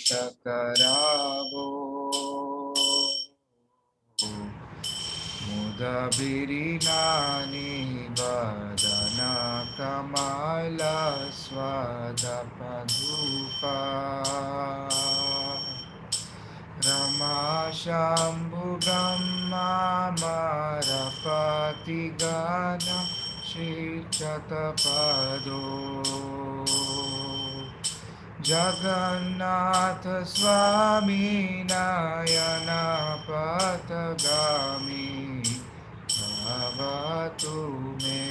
करावो मुदबिरिनानि वदना कमला स्वदपधूपा रमा शम्भु ब्रह्मा मरपतिगण श्रीचतपदो जगन्नाथ स्वामी नयन पथगामी भवतु मे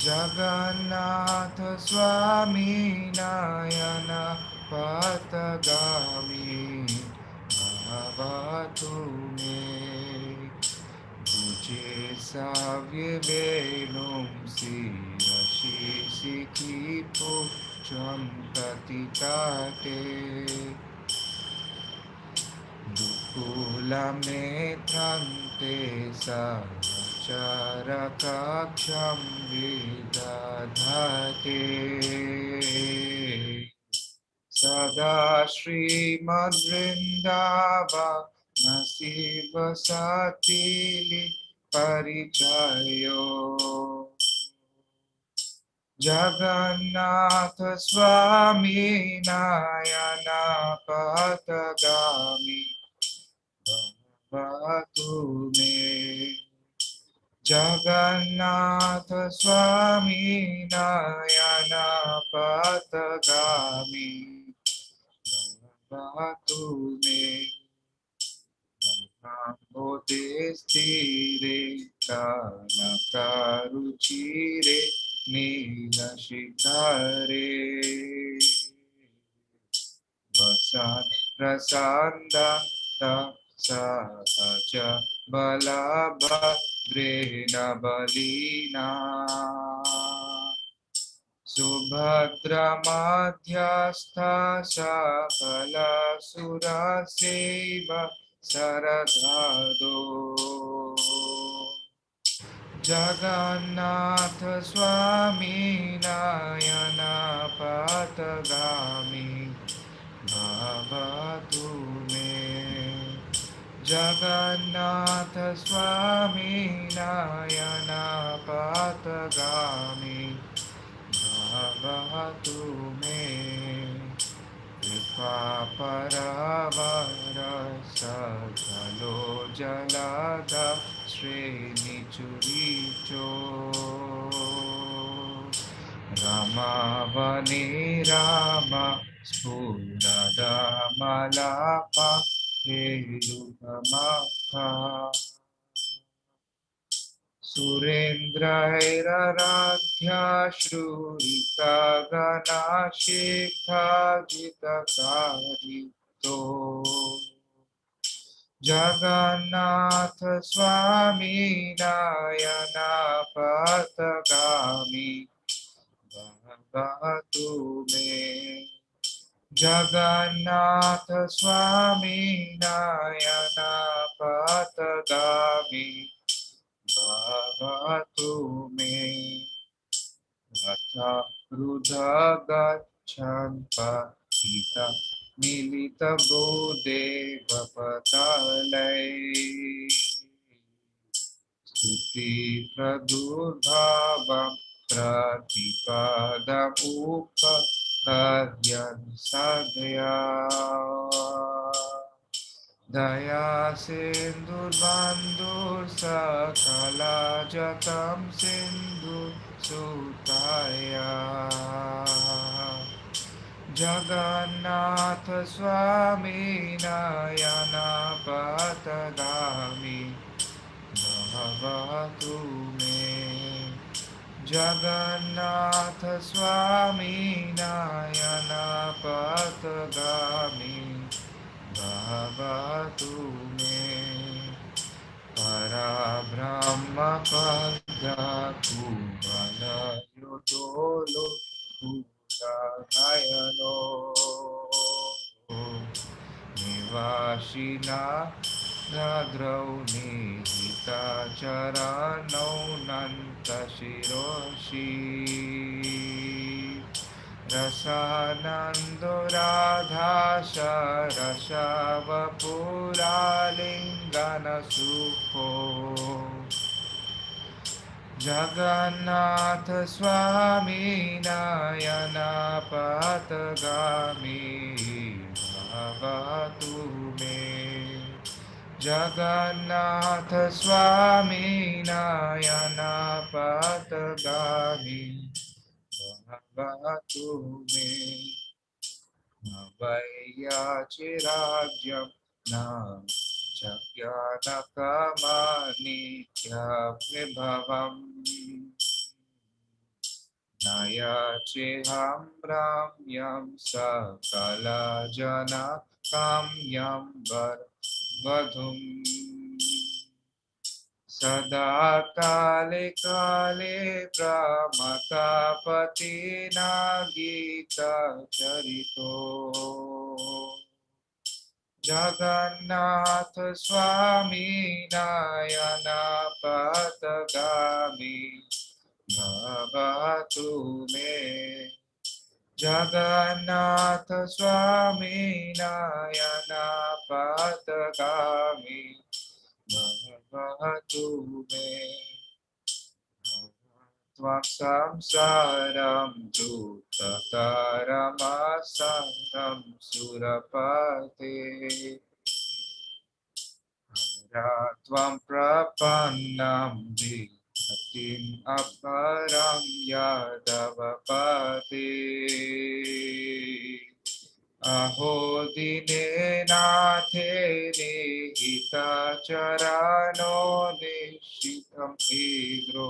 जगन्नाथ स्वामी नयन पथगामी भवतु मे भुजे सव्य वेणुं शिरसि पुच्छं प्रतिताटे दुकूलनेत्रं ते सहचरकक्षं विदधते सदा श्रीमद्वृन्दावनसि वसति परिचयो जगन्नाथ स्वामी नयन पथगामी भवतु मे जगन्नाथ स्वामी नयन पथगामी भवतु मे महाबोधि स्थिरे कनकरुचिरे नीलशिखरे वसन् प्रसन्नता सहज बलभद्रेण बलिना सुभद्रमध्यस्थ सकलसुरसेव शरदो जगन्नाथ स्वामी नयन पथगामी भवतु मे जगन्नाथ स्वामी नयन पथगामी भवतु मे कृपा परवर सकलो जलद श्रेणिचुरीचो रमावने राम स्फुरदमलापा हेरुकमखा सुरेन्द्रैरराध्या श्रुरितगणाशिखाजितकारितो जगन्नाथ स्वामी नयन पथगामी भवतु मे जगन्नाथ स्वामी नयन पथगामी भवतु मे रथा रुद्र गच्छन् पतित मिलितबोधे वपतलै स्तुति प्रदुर्भावं प्रतिपदमुपहर्यन् सदया दया सिन्धुर्बन्धुर्सकलजतं सिन्धुसुताया जगन्नाथ स्वामी नयन पथगामी भवतु मे जगन्नाथ स्वामी नयन पथगामी भवतु मे परब्रह्म पदकुवलयोदोलो नयनो निवासिना द्रौ निहितचरणौ नन्तशिरोषि Rasanando Radhasha Rashava Puralingana Sukho Jagannath Swami Nayana Patagami Bhavatu Me Jagannath Swami Nayana Patagami Bhavatu Me Navaya Chiragyam Na Chakyanakama Nitya Vibhavam Naya Cheham Ramyam Sakala Jana Kamyam Vadhum Sada Kale Kale Pramatapati Nagita Charito Jagannath Swami Nayana Patagami Bhavatu Me Jagannath Swami Nayana Patagami Bhavatu Me Tvam Samsaram Dutataramasa Surapate Tvam Prapannam Bhaktim Aparam Yadavapati Aho Dine Nathe Nihita Charano Nishitam Igro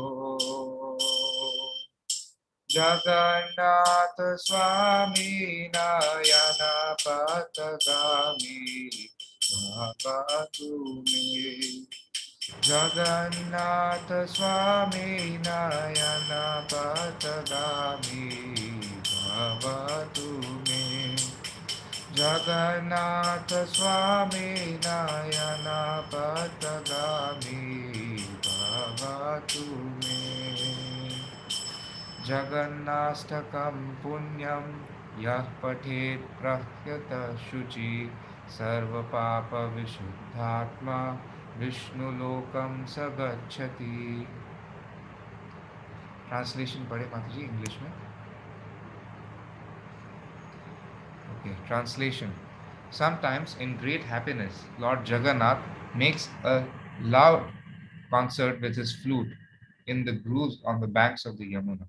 Jagannath Swami Nayana Patagami Bhavatu Me Jagannath Swami Nayana Patagami Bhavatu Me Jagannath Swami Nayana Patagami Bhavatu Me Jagannastakam punyam yah pathet prahyata shuchi sarva papa vishuddhatma Vishnu lokam sagachati. Translation पढ़े माता जी English में. Okay, translation. Sometimes in great happiness, Lord Jagannath makes a loud concert with his flute in the groves on the banks of the Yamuna.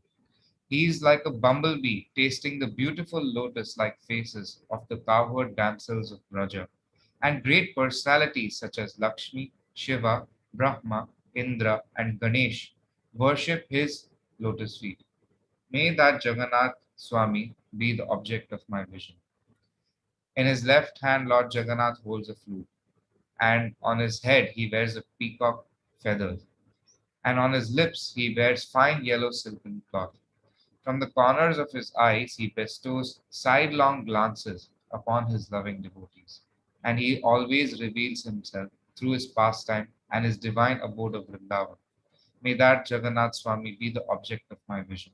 He is like a bumblebee tasting the beautiful lotus like faces of the cowherd damsels of Braja, and great personalities such as Lakshmi, Shiva, Brahma, Indra, and Ganesh worship his lotus feet. May that Jagannath Swami be the object of my vision. In his left hand, Lord Jagannath holds a flute, and on his head he wears a peacock feathers, and on his lips he wears fine yellow silken cloth. From the corners of his eyes he bestows sidelong glances upon his loving devotees, and he always reveals himself through his pastime and his divine abode of Vrindavan. May that Jagannath Swami be the object of my vision.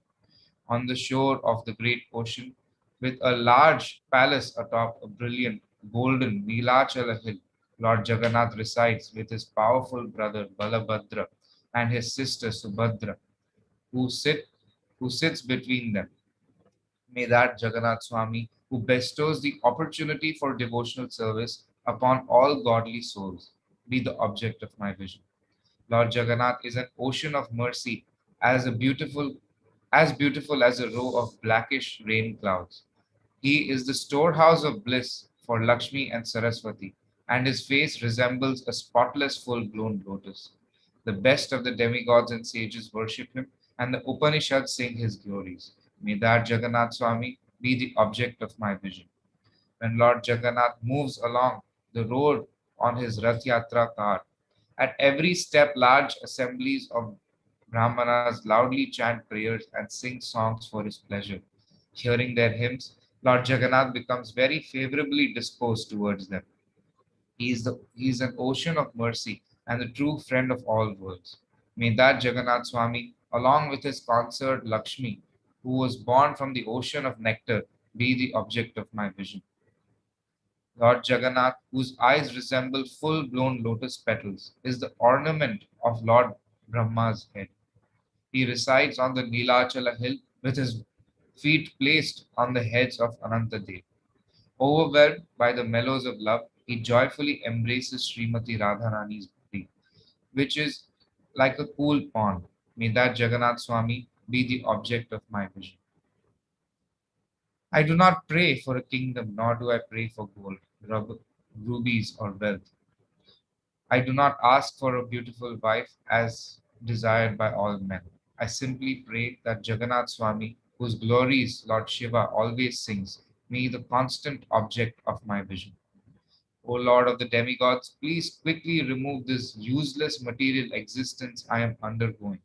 On the shore of the great ocean, with a large palace atop a brilliant golden Nilachala hill, Lord Jagannath resides with his powerful brother Balabhadra and his sister Subhadra, who sit who sits between them. May that Jagannath Swami, who bestows the opportunity for devotional service upon all godly souls, be the object of my vision. Lord Jagannath is an ocean of mercy, as a beautiful as a row of blackish rain clouds. He is the storehouse of bliss for Lakshmi and Saraswati, and his face resembles a spotless full-blown lotus. The best of the demigods and sages worship him, and the Upanishads sing his glories. May that Jagannath Swami be the object of my vision. When Lord Jagannath moves along the road on his Rath Yatra car, at every step large assemblies of Brahmanas loudly chant prayers and sing songs for his pleasure. Hearing their hymns, Lord Jagannath becomes very favorably disposed towards them. He is an ocean of mercy and the true friend of all worlds. May that Jagannath Swami, along with his consort Lakshmi, who was born from the ocean of nectar, be the object of my vision. Lord Jagannath, whose eyes resemble full blown lotus petals, is the ornament of Lord Brahma's head. He resides on the Nilachala hill with his feet placed on the heads of Anantadev. Overwhelmed by the mellows of love, he joyfully embraces Srimati Radharani's body, which is like a cool pond. May that Jagannath Swami be the object of my vision. I do not pray for a kingdom, nor do I pray for gold, rubies, or wealth. I do not ask for a beautiful wife as desired by all men. I simply pray that Jagannath Swami, whose glories Lord Shiva always sings, be the constant object of my vision. O Lord of the demigods, please quickly remove this useless material existence I am undergoing.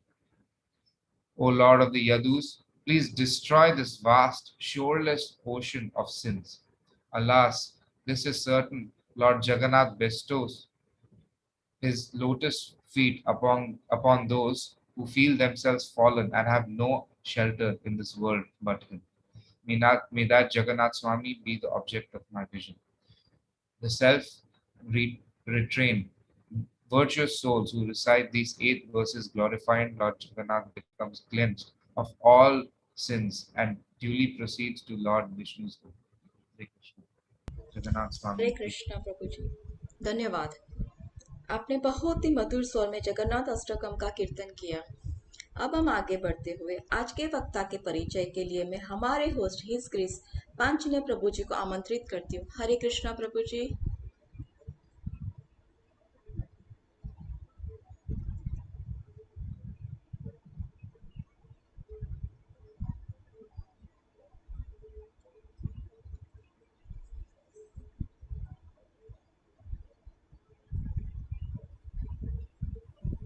O Lord of the Yadus, please destroy this vast, shoreless ocean of sins. Alas, this is certain. Lord Jagannath bestows his lotus feet upon those who feel themselves fallen and have no shelter in this world but him. May that Jagannath Swami be the object of my vision. The self-retrained, virtuous souls who recite these 8 verses glorifying Lord Jagannath becomes cleansed of all sins and duly proceeds to Lord Vishnu's home. Hare Krishna. Jagannath Hare Swami. Krishna प्रभु जी। धन्यवाद। आपने बहुत ही मधुर स्वर में जगन्नाथ अष्टकम का कीर्तन किया। अब हम आगे बढ़ते हुए आज के वक्ता के परिचय के लिए मैं हमारे होस्ट हिज ग्रेस पांचने प्रभु जी को आमंत्रित करती हूँ। हरे कृष्णा प्रभु जी।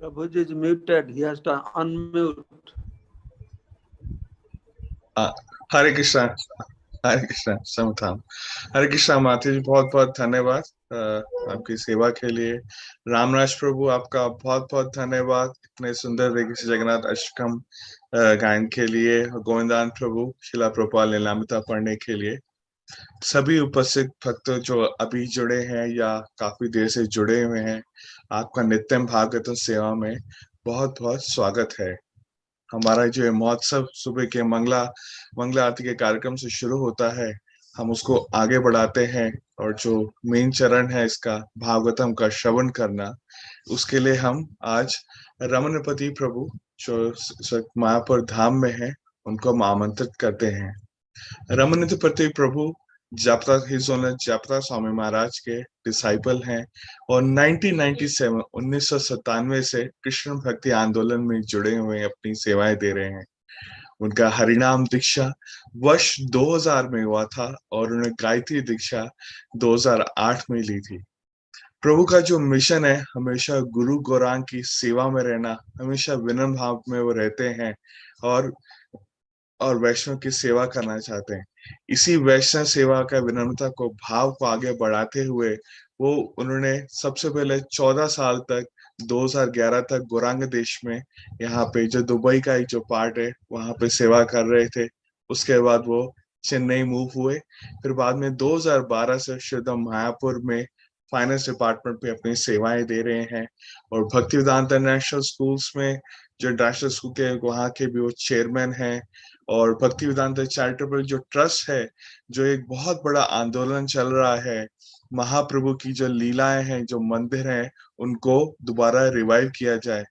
Prabhuji is muted. He has to unmute. हरे कृष्णा, हरे कृष्णा समथाम। हरे कृष्णा माता जी, बहुत बहुत धन्यवाद आपकी सेवा के लिए। रामराज प्रभु, आपका बहुत बहुत धन्यवाद इतने सुंदर तरीके से जगन्नाथ अष्टकम गायन के लिए। गोविंदान प्रभु, शिला प्रभुपाल लीलामृता पढ़ने के लिए। सभी उपस्थित भक्त जो अभी जुड़े हैं या काफी देर से जुड़े हुए हैं, आपका नित्यम भागवत सेवा में बहुत बहुत स्वागत है। हमारा जो महोत्सव सुबह के मंगला आरती के कार्यक्रम से शुरू होता है, हम उसको आगे बढ़ाते हैं और जो मेन चरण है इसका भागवतम का श्रवण करना, उसके लिए हम आज रमनपति प्रभु जो मायापुर धाम में है उनको हम आमंत्रित करते हैं। रमनपति प्रभु जापता स्वामी महाराज के डिसाइपल हैं और 1997 से कृष्ण भक्ति आंदोलन में जुड़े हुए अपनी सेवाएं दे रहे हैं। उनका हरिनाम दीक्षा वर्ष 2000 में हुआ था और उन्हें गायत्री दीक्षा 2008 में ली थी। प्रभु का जो मिशन है, हमेशा गुरु गौरांग की सेवा में रहना, हमेशा विनम्र भाव में वो रहते हैं और वैष्णव की सेवा करना चाहते हैं। इसी वैष्णव सेवा का विनम्रता को भाव को आगे बढ़ाते हुए उन्होंने सबसे पहले 14 साल तक 2011 तक गौरांग देश में, यहाँ पे जो दुबई का एक जो पार्ट है वहां पे सेवा कर रहे थे। उसके बाद वो चेन्नई मूव हुए, फिर बाद में 2012 से शुद्ध मायापुर में फाइनेंस डिपार्टमेंट पे अपनी सेवाएं दे रहे हैं और भक्ति वेदांत इंटरनेशनल स्कूल्स में जो इंटरनेशनल स्कूल के वहाँ के भी वो चेयरमैन हैं। और भक्ति वेदांत चैरिटेबल जो ट्रस्ट है, जो एक बहुत बड़ा आंदोलन चल रहा है, महाप्रभु की जो लीलाएं हैं, जो मंदिर हैं, उनको दोबारा रिवाइव किया जाए।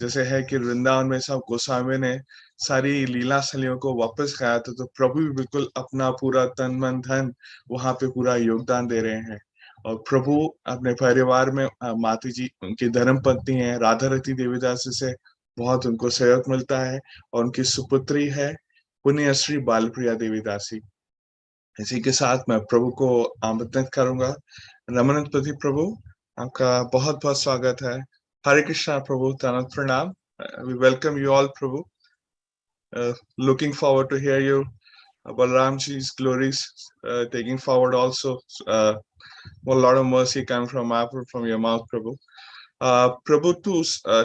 जैसे है कि वृंदावन में सब गोस्वामी ने सारी लीला स्थलियों को वापस खाया था, तो प्रभु भी बिल्कुल अपना पूरा तन मन धन वहां पे पूरा योगदान दे रहे हैं। और प्रभु अपने परिवार में माता जी उनकी धर्म पत्नी है राधा रति देवीदास से बहुत उनको सहयोग मिलता है और उनकी सुपुत्री है पुण्यश्री बालप्रिया देवीदासी। इसी के साथ मैं प्रभु को आमंत्रित करूंगा। रमनपति प्रभु, आपका बहुत बहुत स्वागत है। हरे कृष्णा प्रभु, तनत प्रणाम। We welcome you all, Prabhu. Looking forward to hear you. Balramji's glories taking forward also. A lot of mercy coming from your mouth, Prabhu. Prabhu,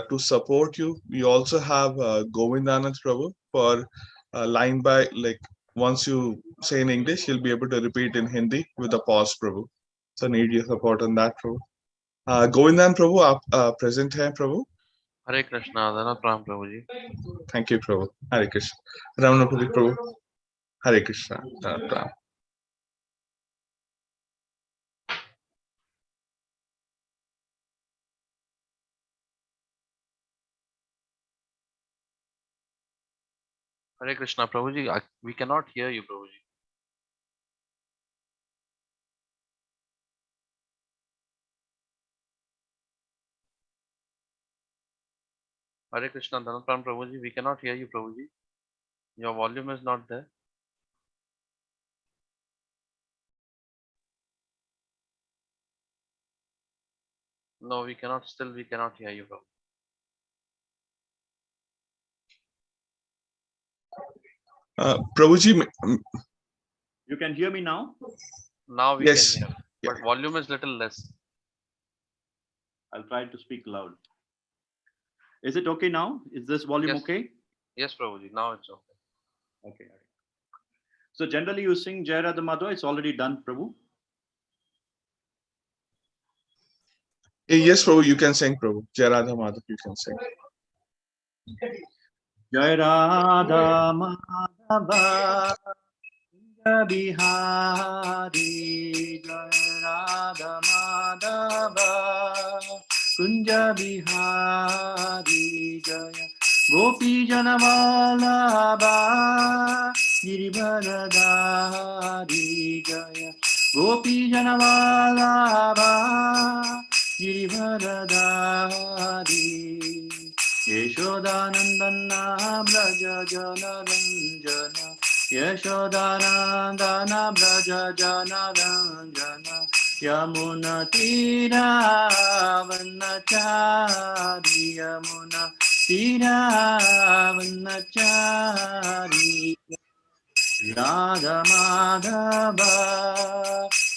to support you, we also have Govindanand Prabhu for line by like once you say in English, you'll be able to repeat in Hindi with a pause, Prabhu. So need your support on that, Prabhu. Govindan Prabhu, आप present हैं Prabhu? Hare Krishna, Dhanat Pram Prabhuji. Thank you, Prabhu. Hare Krishna. Ramanipati Prabhu. Hare Krishna. Dhanat Pram. Hare Krishna, Prabhuji. We cannot hear you, Prabhuji. Hare Krishna, Dhanat Pram Prabhuji. We cannot hear you, Prabhuji. Your volume is not there. No, we cannot. Still, we cannot hear you, Prabhu. Prabhuji, You can hear me now? Now we yes. can hear, but volume is little less. I'll try to speak loud. Is it okay now? Is this volume Yes. okay? Yes, Prabhuji. Now it's okay. Okay. So generally you sing Jai Radha Madhava. It's already done, Prabhu. Yes, Prabhu, you can sing, Prabhu. Jai Radha Madhav, you can sing. Jai Radha Madhava Bihari, Jai Radha Madhava Kunja Bihari, Jaya Gopi Janavalabha Girivardhari, Jaya Gopi Janavalabha Girivardhari, Yashodanandana Braja Jana Ranjana, Yashodanandana Braja Jana Ranjana, Yamuna Tira Vanachari, Yamuna Tira Vanachari, Radha Madhava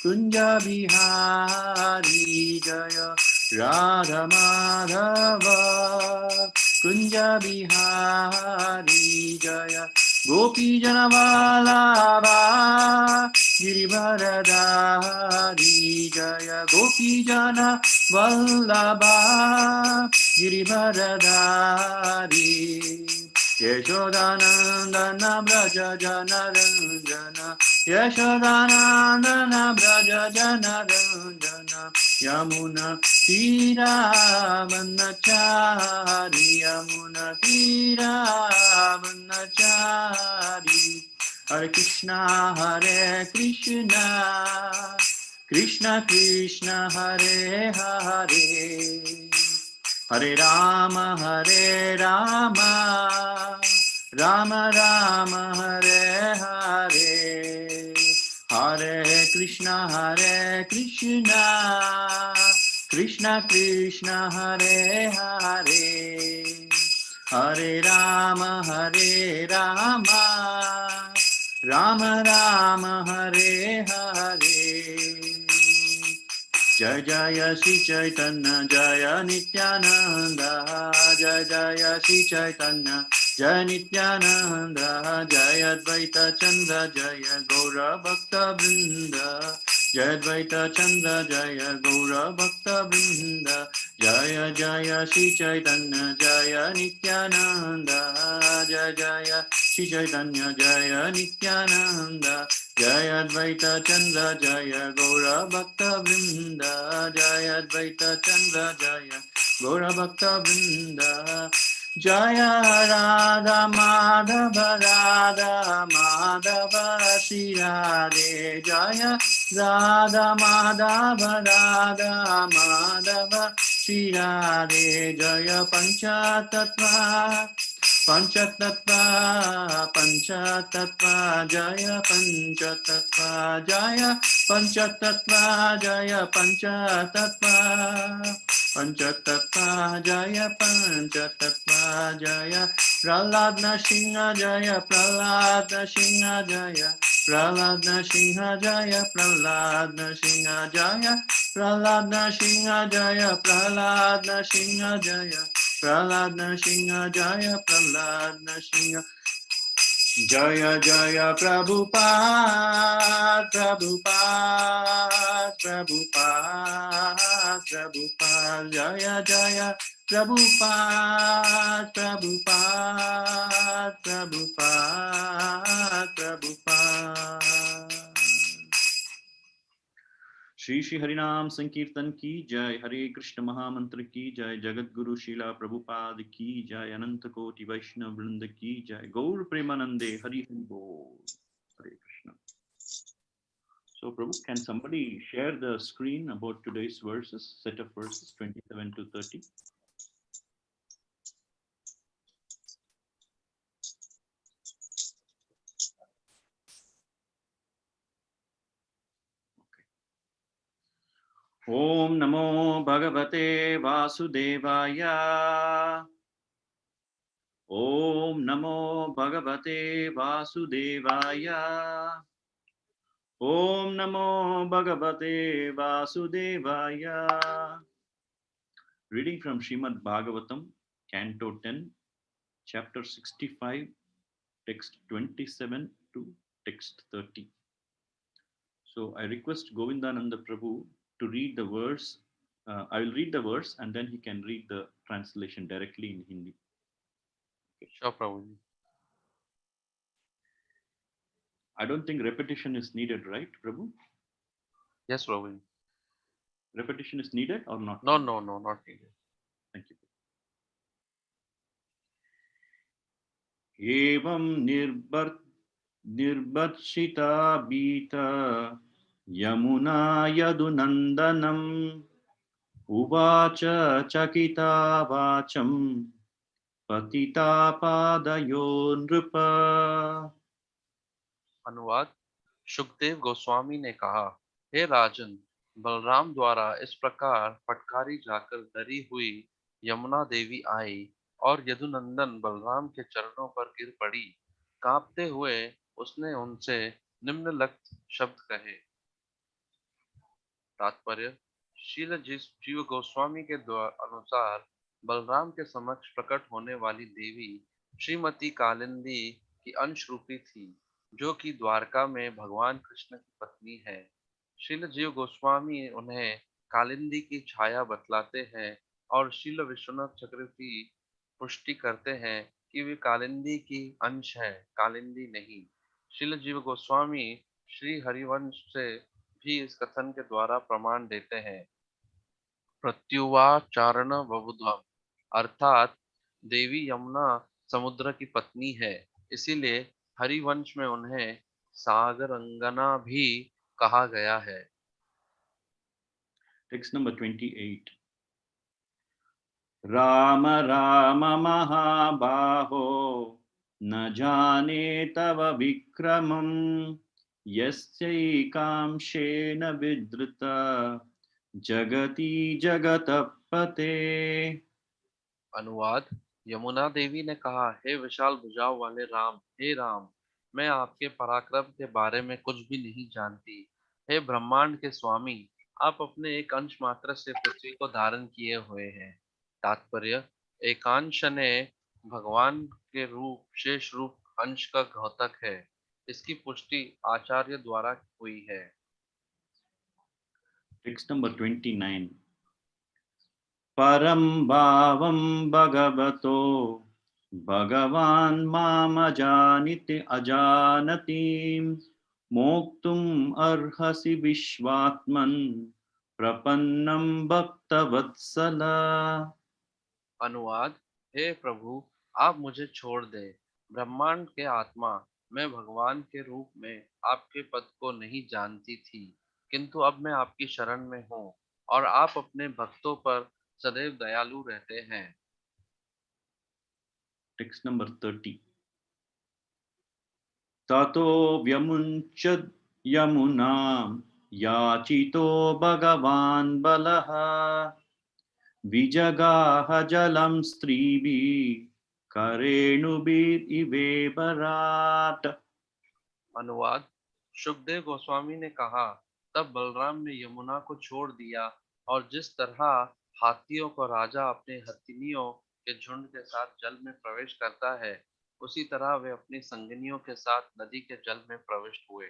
Kunja Bihari, Jaya Radha Madhava Kunja Bihari, Jaya Gopi Janavalabha Girivardhari, Jaya Gopi Janavallabha Girivardhari, Yashodanandana Braja Jana Ranjana, Yashodanandana Braja Jana Ranjana, Yamuna Tira Vanachari, Yamuna Tira Vanachari. Hare Krishna, Krishna Krishna, Hare Hare, Hare Rama, Rama Rama, Hare Hare, Hare Krishna, Krishna Krishna, Hare Hare, Hare Rama, Rama Rama, Hare Hare. Jai Jaya Shri Chaitanya, Jaya Nityananda, Jai Jaya Shri Chaitanya, Jaya Nityananda, Jaya Advaita Chandra, Jaya Gaura Bhakta Vrinda, Jaya Advaita Chandra, Jaya Gaura Bhakta Vrinda, Jaya Jaya Shri Chaitanya, Jaya Nityananda, Jaya Jaya Shri Chaitanya, Jaya Nityananda, Jaya Advaita Chandra, Jaya Gaura Bhakta Vrinda, Jaya Advaita Chandra, Jaya Gaura Bhakta Vrinda, Jaya Radha Madhava, Radha Madhava Shri Radhe, Jaya Radha Madhava, Radha Madhava Shri Radhe, Jaya Panchatattva, Panchatattva, Panchatattva, Jaya Panchatattva, Jaya Panchatattva, Jaya Panchatattva, Panchatattva, Jaya Panchatattva, Jaya Prahlad Nrsimha, Jaya Prahlad Nrsimha, Jaya Prahlad Nrsimha, Jaya Prahlad Nrsimha, Jaya Prahlad Nrsimha, Jaya Prahlad Nrsimha, Jaya Prahlad Nrsimha, Jaya Prahlad Nrsimha, Jaya Jaya Prabhupada, Prabhupada, Prabhupada, Prabhupada, Jaya Jaya Prabhupada, Prabhupada, Prabhupada, Prabhupada. Shri Shri हरिनाम संकीर्तन की जय, हरे कृष्ण महामंत्र की जय, जगत गुरु शीला प्रभुपाद की जय, अनंत कोटि वैष्णव वृंद की जय, गौर प्रेमानंदे हरि हरि बोल, हरे Krishna. So Prabhu, can somebody share the screen about today's verses, set of verses 27 to 30? Om Namo Bhagavate Vasudevaya. Om Namo Bhagavate Vasudevaya. Om Namo Bhagavate Vasudevaya. Reading from Srimad Bhagavatam, Canto 10, Chapter 65, Text 27 to Text 30. So I request Govindananda Prabhu to read the verse. I will read the verse and then he can read the translation directly in Hindi. Sure, Prabhuji. I don't think repetition is needed, right, Prabhu? Yes, Prabhuji. Repetition is needed or not? No, not needed. Thank you. Evam nirbharshita bita yamuna yadunandanam uvacha chakita vacham patita padayo nrupa. अनुवाद. शुकदेव गोस्वामी ने कहा, हे राजन, बलराम द्वारा इस प्रकार फटकारी जाकर डरी हुई यमुना देवी आई और यदुनंदन बलराम के चरणों पर गिर पड़ी. कांपते हुए उसने उनसे निम्नलिखित शब्द कहे. तात्पर्य. शील जीव गोस्वामी के अनुसार बलराम के समक्ष प्रकट होने वाली देवी श्रीमती कालिंदी की अंश रूपी थी, जो कि द्वारका में भगवान कृष्ण की पत्नी है. शील जीव गोस्वामी उन्हें कालिंदी की छाया बतलाते हैं और शील विश्वनाथ चक्रवर्ती पुष्टि करते हैं कि वे कालिंदी की अंश है, कालिंदी नहीं. शील जीव गोस्वामी श्री हरिवंश से भी इस कथन के द्वारा प्रमाण देते हैं. प्रत्युवाचारण बहुधा, अर्थात देवी यमुना समुद्र की पत्नी है, इसीलिए हरिवंश में उन्हें सागरंगना भी कहा गया है. Text number 28. Rama Rama Mahabaho na jane tava vikramam yasyaikamshena vidrita jagati jagatapate. अनुवाद. यमुना देवी ने कहा, हे विशाल भुजाओं वाले राम, हे राम, मैं आपके पराक्रम के बारे में कुछ भी नहीं जानती. हे ब्रह्मांड के स्वामी, आप अपने एक अंश मात्र से पृथ्वी को धारण किए हुए हैं. तात्पर्य. एकांश ने भगवान के रूप शेष रूप अंश का घोतक है. इसकी पुष्टि आचार्य द्वारा हुई है. Text number 29. Param bhavam bhagavato bhagavan mamajaniti ajanatim moktum arhasi vishvatman prapannam bhaktavatsala. अनुवाद. हे प्रभु, आप मुझे छोड़ दे. ब्रह्मांड के आत्मा, मैं भगवान के रूप में आपके पद को नहीं जानती थी, किंतु अब मैं आपकी शरण में हूँ और आप अपने भक्तों पर सदैव दयालु रहते हैं. Text number 30. Tato vyamunchad yamunam yachito bhagavan balaha vijagaha jalam stribi karenubir ive barat. अनुवाद. शुकदेव गोस्वामी ने कहा, तब बलराम ने यमुना को छोड़ दिया और जिस तरह हाथियों को राजा अपने हथिनियों के झुंड के साथ जल में प्रवेश करता है, उसी तरह वे अपनी संगिनियों के साथ नदी के जल में प्रविष्ट हुए।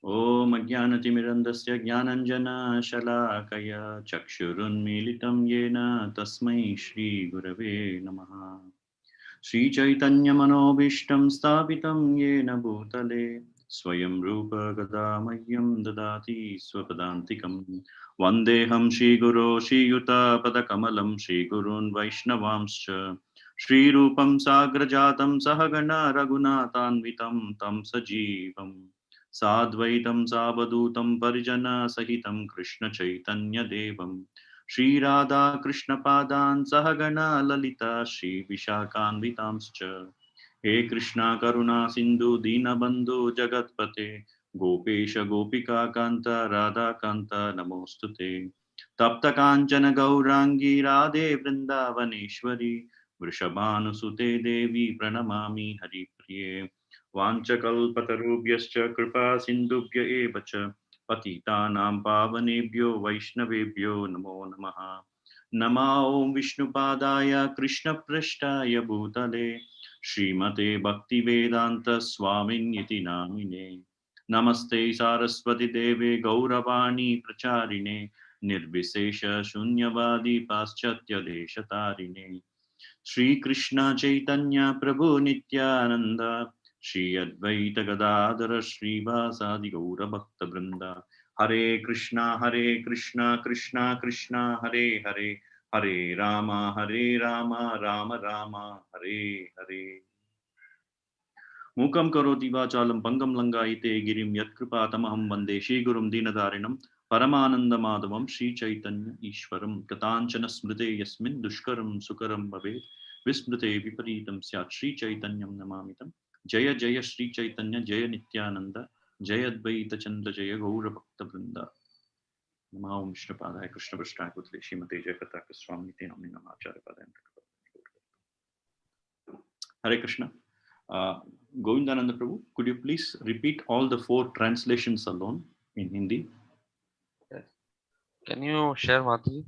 ॐ अज्ञानतिमिरन्धस्य ज्ञानञ्जनशलाकया चक्षुरुन्मीलितं येन तस्मै श्रीगुरवे नमः। श्रीचैतन्यमनोभीष्टं स्थापितं येन भूतले स्वयं रूप गदा मह्यं ददाति स्वपदान्तिकं। वन्देऽहं श्रीगुरो श्रीयुतपदकमलं श्रीगुरून् वैष्णवांश्च श्रीरूपं साग्रजातं सहगणा रघुनाथान्वितं तं सजीवम् साद्वैतं सावधूतं परिजनसहितं कृष्णचैतन्यदेवं श्रीराधा कृष्णपादान् सहगणा ललिता श्रीविशाखान्वितांश्च। हे कृष्णा करुणा सिन्धु दीनबन्धु जगत्पते गोपेश गोपिका कान्त राधाकान्त नमोऽस्तुते। तप्तकाञ्चन गौराङ्गी राधे वृन्दावनेश्वरी वृषभानुसुते देवी प्रणमामि हरिप्रिये। वाञ्छकल्पतरुभ्यश्च कृपा सिन्धुभ्य एव च पतितानां पावनेभ्यो वैष्णवेभ्यो नमो नमः। नमो ॐ विष्णुपादाय कृष्णपृष्ठाय भूतले श्रीमते भक्तिवेदान्तस्वामिन्यति नामिने। नमस्ते सारस्वती देवे गौरवाणी प्रचारिणे निर्विशेष शून्यवादी पाश्चात्यदेशतारिणे। श्री कृष्ण चैतन्य प्रभु नित्यानंद श्री अद्वैत गदाधर श्रीवासादि गौर भक्त वृंदा। हरे कृष्णा कृष्णा कृष्णा हरे हरे हरे राम राम राम हरे हरे। मूकं करोति वाचालं पंगं लंघयते गिरिं यत्कृपातमहं वन्दे श्रीगुरुं दीनदारिणं परमानन्दमाधवं श्रीचैतन्य ईश्वरं। कथाञ्चन स्मृते यस्मिन् दुष्करं सुकरं भवेत् विस्मृते विपरीतं स्यात् श्रीचैतन्यं नमामि तं। जय जय श्रीचैतन्य जय नित्यानन्द जय अद्वैत चन्द्र जय गौरभक्तवृन्द। नमो विष्णुपादाय कृष्णपृष्ठाय भूतले श्रीमते जयप्रकाशस्वामिनिते नाम्ने नमाचार्यपादाय। Hare Krishna. Govindananda Prabhu, could you please repeat all the 4 translations alone in Hindi? Yes. Can you share, Mataji?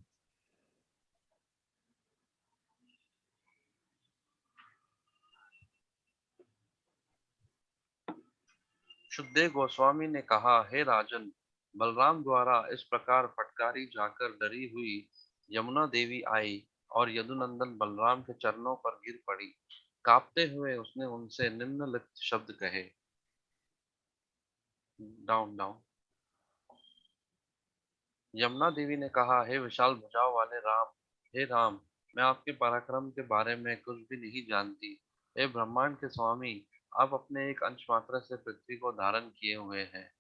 Shuddhadev Goswami ने कहा, हे राजन, बलराम द्वारा इस प्रकार फटकारी जाकर डरी हुई यमुना देवी आई और यदुनंदन बलराम के चरणों पर गिर पड़ी। कांपते हुए उसने उनसे निम्नलिखित शब्द कहे। Down down. यमुना देवी ने कहा, हे विशाल भुजाओं वाले राम, हे राम, मैं आपके पराक्रम के बारे में कुछ भी नहीं जानती। हे ब्रह्मांड के स्वामी, आप अपने एक अंश मात्र से पृथ्वी को धारण किए हुए हैं।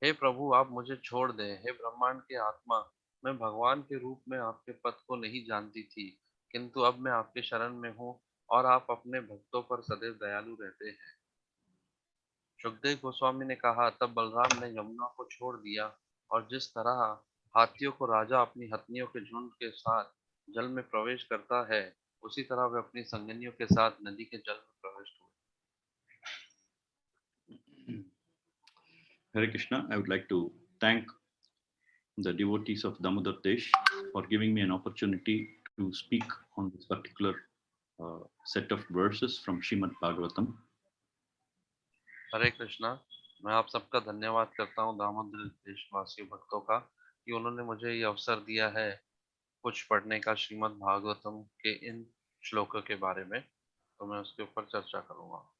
हे प्रभु, आप मुझे छोड़ दें। हे ब्रह्मांड के आत्मा, मैं भगवान के रूप में आपके पद को नहीं जानती थी, किंतु अब मैं आपके शरण में हूँ और आप अपने भक्तों पर सदैव दयालु रहते हैं। सुखदेव गोस्वामी ने कहा, तब बलराम ने यमुना को छोड़ दिया और जिस तरह हाथियों को राजा अपनी हथनियों के झुंड के साथ जल में प्रवेश करता है, उसी तरह वे अपनी संगनियों के साथ नदी के जल में प्रविष्ट हुए। Hare Krishna, I would like to thank the devotees of Damodar Desh for giving me an opportunity to speak on this particular set of verses from Srimad Bhagavatam. हरे कृष्णा, मैं आप सबका धन्यवाद करता हूँ, दामोदर देशवासी भक्तों का, कि उन्होंने मुझे ये अवसर दिया है कुछ पढ़ने का श्रीमद् भागवतम के इन श्लोकों के बारे में, तो मैं उसके ऊपर चर्चा करूंगा।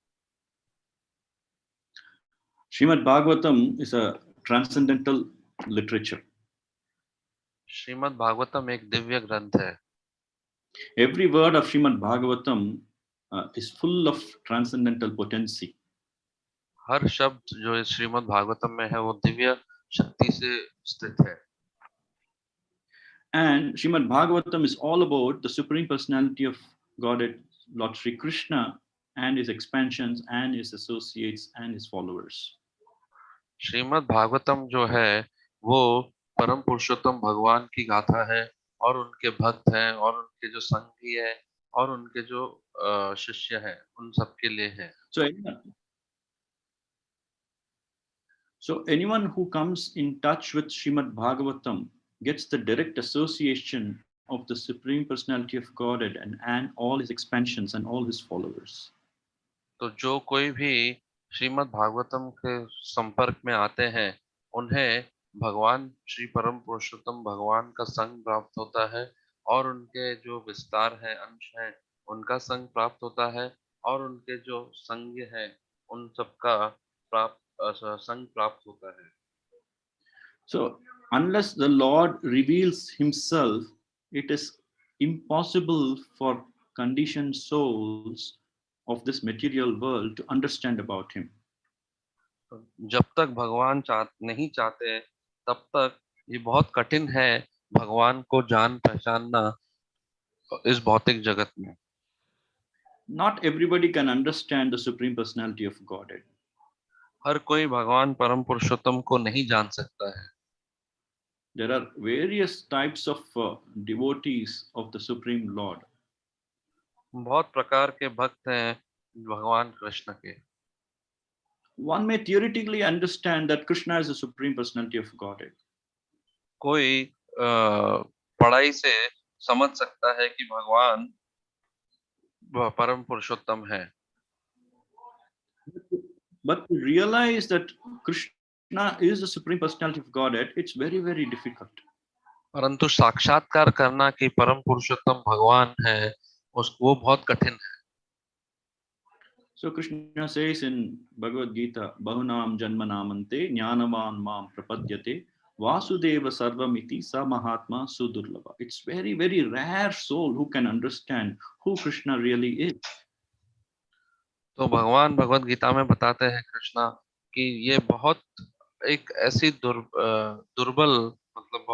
Srimad Bhagavatam is a transcendental literature. Shrimad Bhagavatam एक दिव्य ग्रंथ है। Every word of Srimad Bhagavatam is full of transcendental potency. हर शब्द जो इस श्रीमद् भागवतम में है वो दिव्य शक्ति से स्थित है। And Srimad Bhagavatam is all about the Supreme Personality of Godhead, Lord Sri Krishna, and his expansions and his associates and his followers. Shrimad Bhagavatam जो है वो परम पुरुषोत्तम भगवान की गाथा है और उनके भक्त हैं और उनके जो संगी है और उनके जो शिष्य हैं, उन सबके लिए है। So anyone who comes in touch with Srimad Bhagavatam gets the direct association of the Supreme Personality of Godhead and all his expansions and all his followers. तो जो कोई भी श्रीमद् भागवतम के संपर्क में आते हैं उन्हें भगवान श्री परम पुरुषोत्तम भगवान का संग प्राप्त होता है और उनके जो विस्तार है अंश है उनका संग प्राप्त होता है और उनके जो संग है उन सबका संग प्राप्त होता है. So, unless the Lord reveals himself, it is impossible for conditioned souls of this material world to understand about him. जब तक भगवान नहीं चाहते तब तक ये बहुत कठिन है भगवान को जान पहचानना इस भौतिक जगत में. Not everybody can understand the Supreme Personality of Godhead. हर कोई भगवान परम पुरुषोत्तम को नहीं जान सकता है. There are various types of devotees of the Supreme Lord. बहुत प्रकार के भक्त हैं भगवान कृष्ण के. One may theoretically understand that Krishna is the Supreme Personality of Godhead. कोई पढ़ाई से समझ सकता है कि भगवान परम पुरुषोत्तम है. But to realize that Krishna is the Supreme Personality of Godhead, it's very, very difficult. परंतु साक्षात्कार करना कि परम पुरुषोत्तम भगवान है वो बहुत कठिन है. So Krishna says in Bhagavad Gita, Bahunam Janmanamante Jnanavan Mam Prapadyate Vasudeva Sarvamiti Sa Mahatma Sudurlava. It's very, very rare soul who can understand who Krishna really is. तो भगवान भगवत गीता में बताते हैं कृष्णा कि ये बहुत एक ऐसी दुर्बल मतलब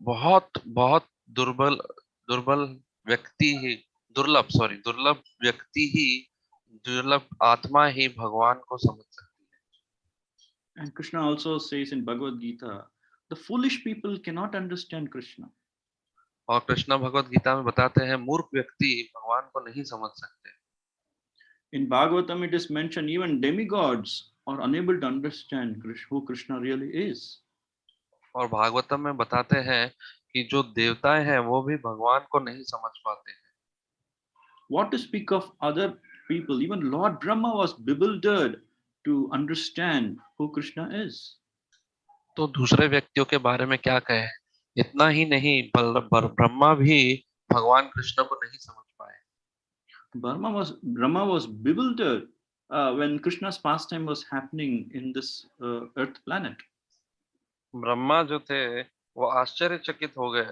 बहुत दुर्बल व्यक्ति ही दुर्लभ व्यक्ति ही दुर्लभ आत्मा ही भगवान को समझ सकती है. And Krishna also says in Bhagavad Gita, the foolish people cannot understand Krishna. और कृष्णा भगवत गीता में बताते हैं मूर्ख व्यक्ति भगवान को नहीं समझ सकते. In Bhagavatam it is mentioned even demigods are unable to understand who Krishna really is. और भागवतम में बताते हैं कि जो देवताएं हैं वो भी भगवान को नहीं समझ पाते हैं. What to speak of other people? Even Lord Brahma was bewildered to understand who Krishna is. तो दूसरे व्यक्तियों के बारे में क्या कहें. इतना ही नहीं ब्रह्मा भी भगवान कृष्ण को नहीं समझ पाए. Brahma was bewildered when Krishna's pastime was happening in this earth planet. Brahma जो थे वो आश्चर्यचकित हो गए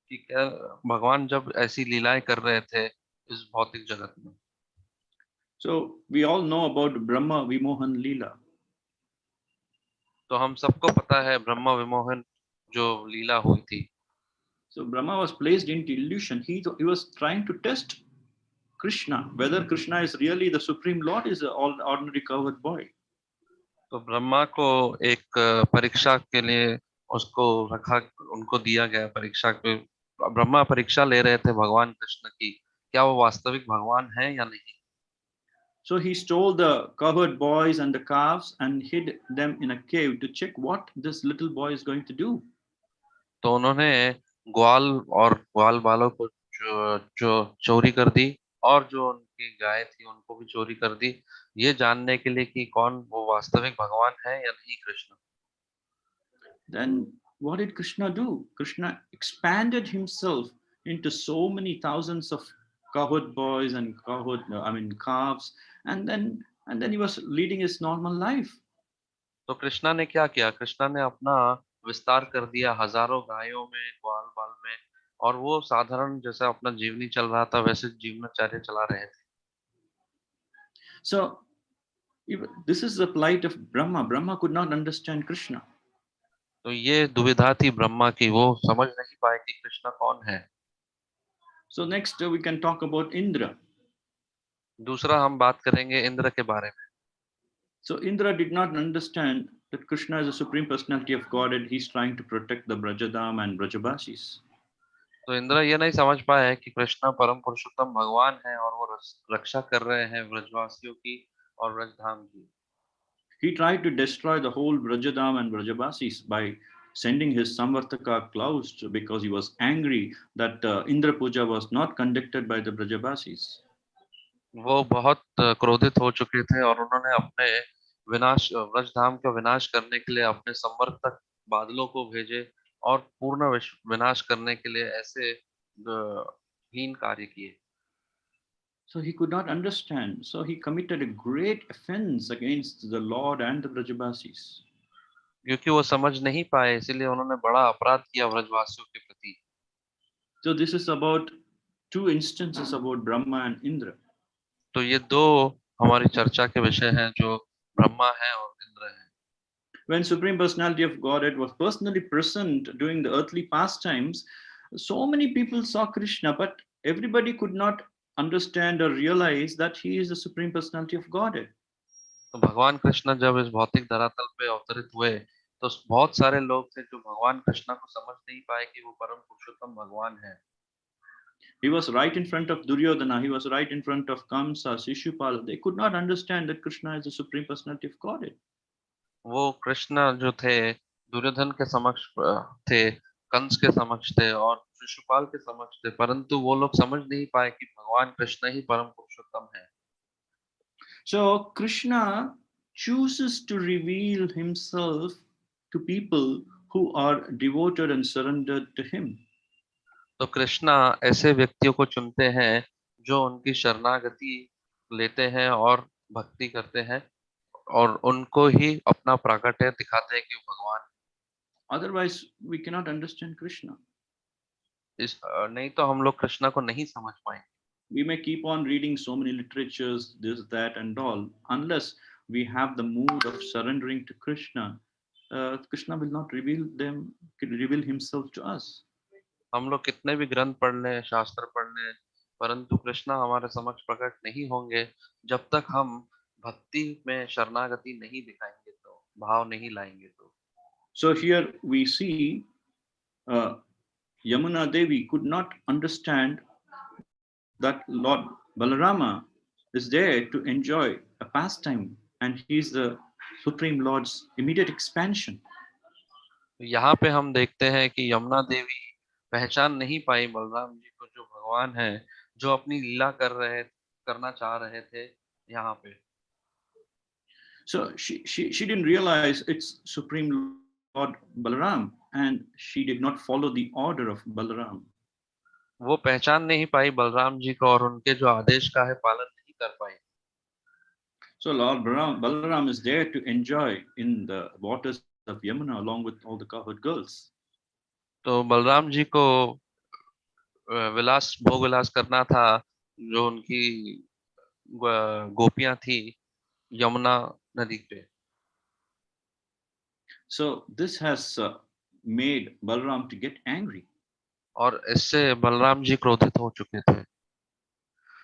कि क्या भगवान जब ऐसी लीलाएं कर रहे थे इस भौतिक जगत में. So we all know about Brahma Vimohan Leela. तो हम सबको पता है ब्रह्मा विमोहन जो लीला हुई थी. So Brahma was placed into illusion. He was trying to test Krishna, whether Krishna is really the Supreme Lord, is an ordinary cowherd boy. तो ब्रह्मा को एक परीक्षा के लिए उनको दिया गया परीक्षा पे. ब्रह्मा परीक्षा ले रहे थे भगवान कृष्ण की क्या वो वास्तविक भगवान है या नहीं. So he stole the cowherd boys and the calves and hid them in a cave to check what this little boy is going to do. तो उन्होंने ग्वाल बालों को जो चोरी कर दी और जो उनकी गाय थी उनको भी चोरी कर दी ये जानने के लिए कि कौन वो वास्तविक भगवान है या नहीं Krishna. Then what did Krishna do? Krishna expanded himself into so many thousands of cowherd boys and calves, and then he was leading his normal life. तो कृष्णा ने क्या किया. कृष्णा ने अपना विस्तार कर दिया हजारों गायों में ग्वाल बाल में और वो साधारण जैसा अपना जीवनी चल रहा था वैसे जीवनचर्या चला रहे थे. So this is the plight of Brahma. Brahma could not understand Krishna. तो ये दुविधा थी ब्रह्मा की वो समझ नहीं पाए कि कृष्ण कौन है. So next we can talk about Indra. दूसरा हम बात करेंगे इंद्र के बारे में. So Indra did not understand that Krishna is the Supreme Personality of Godhead. He's trying to protect the Brajadam and Brajabasis. तो इंद्र ये नहीं समझ पाया है कि कृष्ण परम पुरुषोत्तम भगवान है और वो रक्षा कर रहे हैं ब्रजवासियों की और ब्रजधाम की. He tried to destroy the whole Brajadam and Brajabasis by sending his Samvartaka clouds because he was angry that Indra Puja was not conducted by the Brajabasis. वो बहुत क्रोधित हो चुके थे और उन्होंने अपने विनाश व्रजधाम का विनाश करने के लिए अपने संवर्तक बादलों को भेजे और पूर्ण विनाश करने के लिए ऐसे हीन कार्य किए। So he could not understand. So he committed a great offense against the Lord and the Brajabasis. क्योंकि वो समझ नहीं पाए, इसीलिए उन्होंने बड़ा अपराध किया व्रजवासियों के प्रति। So this is about two instances about Brahma and Indra. तो ये दो हमारी चर्चा के विषय हैं, जो ब्रह्मा है और इंद्र है। When Supreme Personality of Godhead was personally present during the earthly pastimes, so many people saw Krishna, but everybody could not understand or realize that he is the Supreme Personality of Godhead. तो भगवान कृष्ण जब इस भौतिक धरातल पे अवतरित हुए, तो बहुत सारे लोग थे जो भगवान कृष्ण को समझ नहीं पाए कि वो परम पुरुषोत्तम भगवान है। He was right in front of Duryodhana, he was right in front of Kamsa, Shishupala. They could not understand that Krishna is the Supreme Personality of Godhead. वो कृष्ण जो थे दुर्योधन के समक्ष थे, कंस के समक्ष थे और शिशुपाल के समक्ष थे, परंतु वो लोग समझ नहीं पाए कि भगवान कृष्ण ही परम पुरुषोत्तम है। So Krishna chooses to reveal himself to people who are devoted and surrendered to him. तो कृष्णा ऐसे व्यक्तियों को चुनते हैं जो उनकी शरणागति लेते हैं और भक्ति करते हैं और उनको ही अपना प्राकट्य दिखाते हैं कि वो भगवान। Otherwise, we cannot understand Krishna. नहीं तो हम लोग कृष्णा को नहीं समझ पाएंगे। We may keep on reading so many literatures, this, that, and all. Unless we have the mood of surrendering to Krishna, Krishna will not reveal himself to us. हम लोग कितने भी ग्रंथ पढ़ लें, शास्त्र पढ़ लें, परंतु कृष्णा हमारे समक्ष प्रकट नहीं होंगे जब तक हम भक्ति में शरणागति नहीं दिखाएंगे, तो भाव नहीं लाएंगे। तो So here we see Yamuna Devi could not understand that Lord Balarama is there to enjoy a pastime, and he is the Supreme Lord's immediate expansion. यहाँ पे हम देखते हैं कि यमुना देवी पहचान नहीं पाई बलराम जी को, जो भगवान है, जो अपनी लीला करना चाह रहे थे यहाँ पे। So she didn't realize it's Supreme Lord Balaram, and she did not follow the order of Balaram. वो पहचान नहीं पाई बलराम जी को और उनके जो आदेश का है पालन नहीं कर पाई। So Lord Balaram is there to enjoy in the waters of Yamuna along with all the cowherd girls. तो बलराम जी को भोग विलास करना था, जो उनकी गोपियां थी यमुना नदी पे। So this has made Balaram to get angry. और इससे बलराम जी क्रोधित हो चुके थे।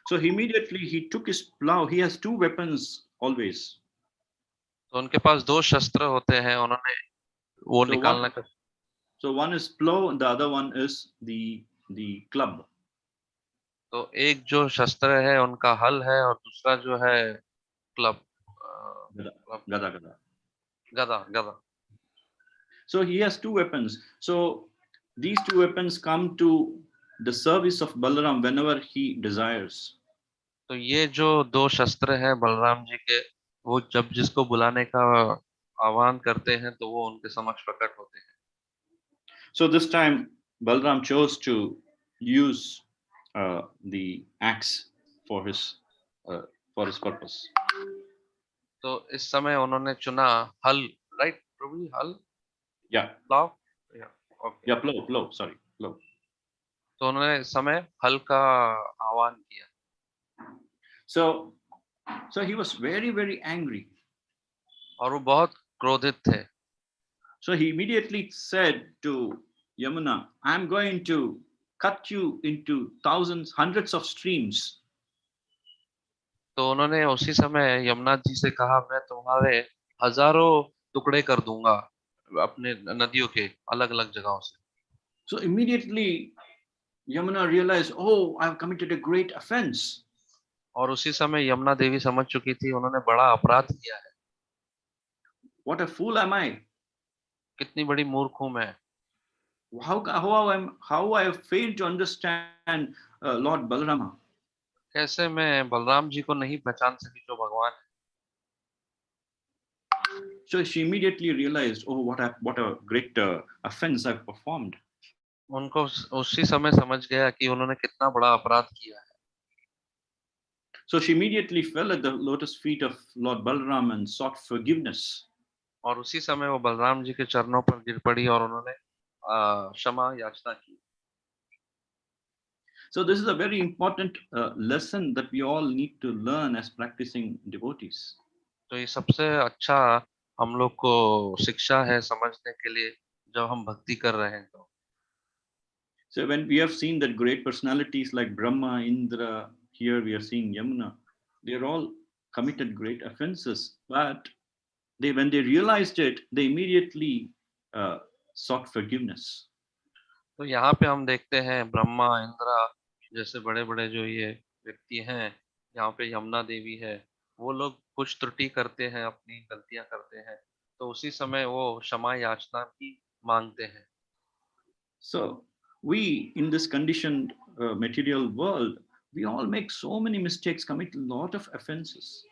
So immediately he took his plow. He has two weapons always. तो उनके पास दो शस्त्र होते हैं, उन्होंने वो निकालना कर। So one is plow and the other one is the club. तो एक जो शस्त्र है उनका हल है और दूसरा जो है क्लब, गदा। So he has two weapons. So these two weapons come to the service of Balaram whenever he desires. तो ये जो दो शस्त्र हैं बलराम जी के, वो जब जिसको बुलाने का आह्वान करते हैं तो वो उनके समक्ष प्रकट होते हैं। So this time Balaram chose to use the axe for his purpose. तो इस समय उन्होंने चुना हल, राइट प्रभु, हल, Yeah. Plough, Yeah, plow. Sorry, plow. तो उन्होंने इस समय हल का आह्वान किया। So he was very, very angry. और वो बहुत क्रोधित थे। So he immediately said to Yamuna, I'm going to cut you into thousands, hundreds of streams. तो उन्होंने उसी समय यमुना जी से कहा, मैं तुम्हारे हजारों टुकड़े कर दूंगा अपने नदियों के अलग अलग जगहों से। So immediately Yamuna realized, oh, I've committed a great offense. और उसी समय यमुना देवी समझ चुकी थी उन्होंने बड़ा अपराध किया है। What a fool am I? कितनी बड़ी मूर्ख हूं मैं, how I have failed to understand Lord Balarama. कैसे मैं बलराम जी को नहीं पहचान सकी जो भगवान है। So she immediately realized, oh, what a great offense I've performed. उनको उसी समय समझ गया कि उन्होंने कितना बड़ा अपराध किया है। So she immediately fell at the lotus feet of Lord Balaram and sought forgiveness. और उसी समय वो बलराम जी के चरणों पर गिर पड़ी और उन्होंने क्षमा याचना की। So this is a very important lesson that we all need to learn as practicing devotees. तो ये सबसे अच्छा हम लोग को शिक्षा है समझने के लिए जब हम भक्ति कर रहे हैं तो। So when we have seen that great personalities like Brahma, Indra, here we are seeing Yamuna, they are all committed great offenses, but when they realized it, they immediately sought forgiveness. तो यहाँ पे हम देखते हैं ब्रह्मा इंद्रा जैसे बड़े बड़े जो ये व्यक्ति हैं, यहाँ पे यमुना देवी है, वो लोग कुछ त्रुटि करते हैं, अपनी गलतियां करते हैं, तो उसी समय वो क्षमा याचना भी मांगते हैं। So we in this conditioned material world, we all make so many mistakes, commit a lot of offenses.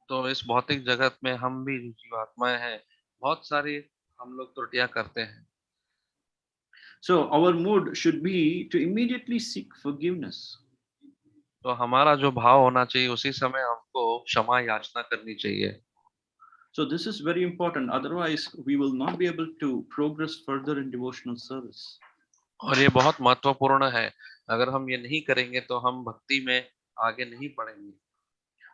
तो इस भौतिक जगत में हम भी जो जीवात्माएं हैं, बहुत सारी हम लोग त्रुटियां करते हैं। So our mood should be to immediately seek forgiveness. तो हमारा जो भाव होना चाहिए उसी समय हमको क्षमा याचना करनी चाहिए। So this is very important, otherwise we will not be able to progress further in devotional service. और ये बहुत महत्वपूर्ण है, अगर हम ये नहीं करेंगे तो हम भक्ति में आगे नहीं बढ़ेंगे।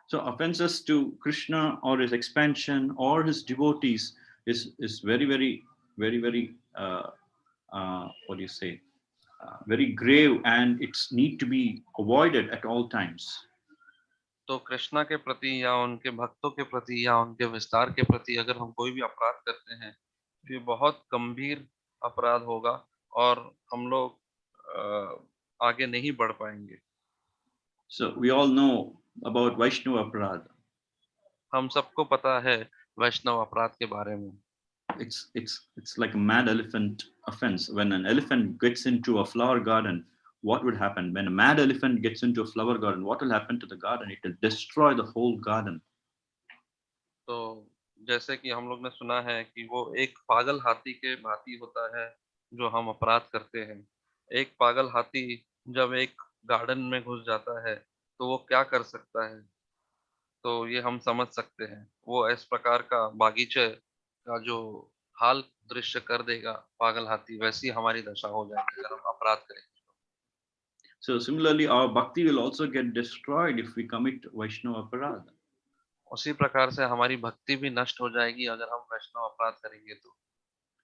So offenses to Krishna or his expansion or his devotees is very what do you say, very grave, and it's need to be avoided at all times. तो कृष्णा के प्रति या उनके भक्तों के प्रति या उनके विस्तार के प्रति अगर हम कोई भी अपराध करते हैं तो ये बहुत गंभीर अपराध होगा और हम लोग आगे नहीं बढ़ पाएंगे। So we all know about Vaishnava Aparadha. हम सबको पता है वैष्णव अपराध के बारे में। It's like a mad elephant offense. When an elephant gets into a flower garden, what would happen? When a mad elephant gets into a flower garden, what will happen to the garden? It will destroy the whole garden. तो जैसे कि हम लोग ने सुना है कि वो एक पागल हाथी के भांति होता है जो हम अपराध करते हैं। एक पागल हाथी जब एक गार्डन में घुस जाता है तो वो क्या कर सकता है, तो ये हम समझ सकते हैं। वो इस प्रकार का बागीचे का जो हाल दृश्य कर देगा पागल हाथी, वैसी हमारी दशा हो जाएगी अगर हम अपराध करेंगे। So similarly, our bhakti will also get destroyed if we commit Vaishnava Aparadha. उसी प्रकार से हमारी भक्ति भी नष्ट हो जाएगी अगर हम वैष्णव अपराध करेंगे तो।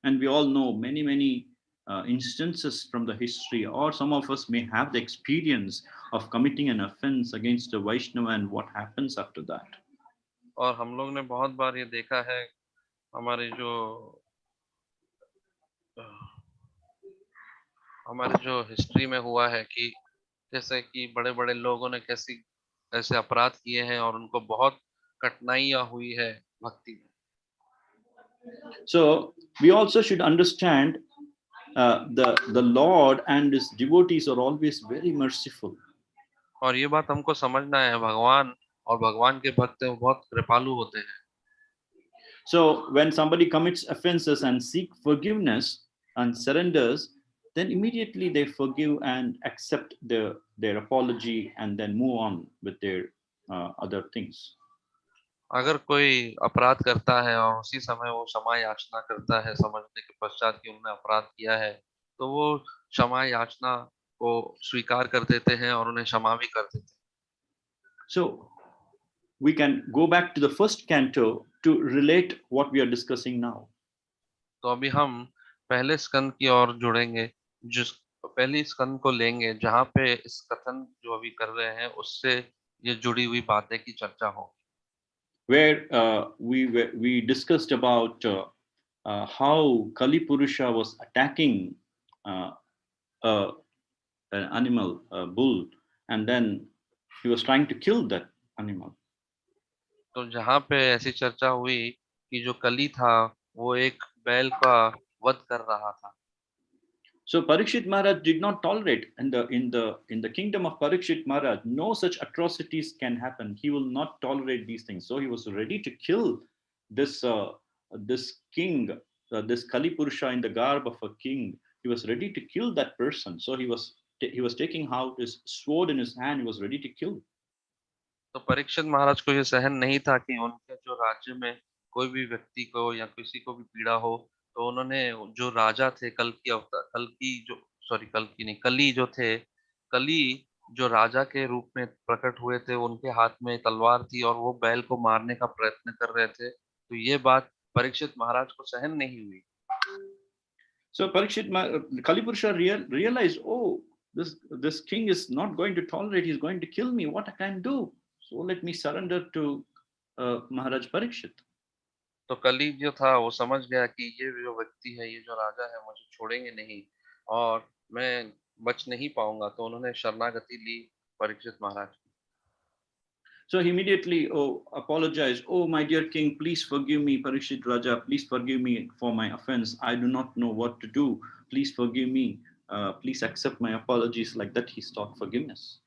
And we all know many instances from the history, or some of us may have the experience of committing an offense against a Vaishnava and what happens after that. और हम लोग ने बहुत बार ये देखा है हमारे जो हिस्ट्री में हुआ है कि जैसे कि बड़े बड़े लोगों ने ऐसे अपराध किए हैं और उनको बहुत कठिनाइयां हुई है भक्ति में। So we also should understand the Lord and his devotees are always very merciful. और ये बात हमको समझना है, भगवान और भगवान के भक्त बहुत कृपालु होते हैं। So when somebody commits offenses and seek forgiveness and surrenders, then immediately they forgive and accept their apology and then move on with their other things. अगर कोई अपराध करता है और उसी समय वो क्षमा याचना करता है समझने के पश्चात कि उन्होंने अपराध किया है, तो वो क्षमा याचना को स्वीकार कर देते हैं और उन्हें क्षमा भी कर देते हैं। So we can go back to the first canto to relate what we are discussing now. तो अभी हम पहले स्कंद की ओर जुड़ेंगे, जिस पहली स्कंद को लेंगे जहाँ पे इस कथन जो अभी कर रहे हैं उससे ये जुड़ी हुई बातें की चर्चा होगी। Where we discussed about how Kali Purusha was attacking an animal, a bull, and then he was trying to kill that animal. तो जहाँ पे ऐसी चर्चा हुई कि जो कली था वो एक बैल का वध कर रहा था। So Parikshit Maharaj did not tolerate, and in the kingdom of Parikshit Maharaj, no such atrocities can happen. He will not tolerate these things. So he was ready to kill this king, this Kali Purusha in the garb of a king. He was ready to kill that person. So he was taking out his sword in his hand. He was ready to kill. तो परीक्षित महाराज को ये सहन नहीं था कि उनके जो राज्य में कोई भी व्यक्ति को या किसी को भी पीड़ा हो, तो उन्होंने जो राजा थे कल की अवतार, कल की जो सॉरी कल की नहीं, कली जो थे, कली जो राजा के रूप में प्रकट हुए थे, उनके हाथ में तलवार थी और वो बैल को मारने का प्रयत्न कर रहे थे। तो ये बात परीक्षित महाराज को सहन नहीं हुई। So Kali Purusha realized, oh, this king is not going to tolerate. He's going to kill me. What I can do? So let me surrender to Maharaj Parikshit. तो कली जो था वो समझ गया कि ये जो व्यक्ति है, ये जो राजा है, मुझे छोड़ेंगे नहीं और मैं बच नहीं पाऊंगा। तो उन्होंने शरणागति ली परीक्षित महाराज की। So he immediately apologized. Oh, my dear king, please forgive me, Parikshit Raja. Please forgive me for my offense. I do not know what to do. Please forgive me. Please accept my apologies. Like that, he sought forgiveness.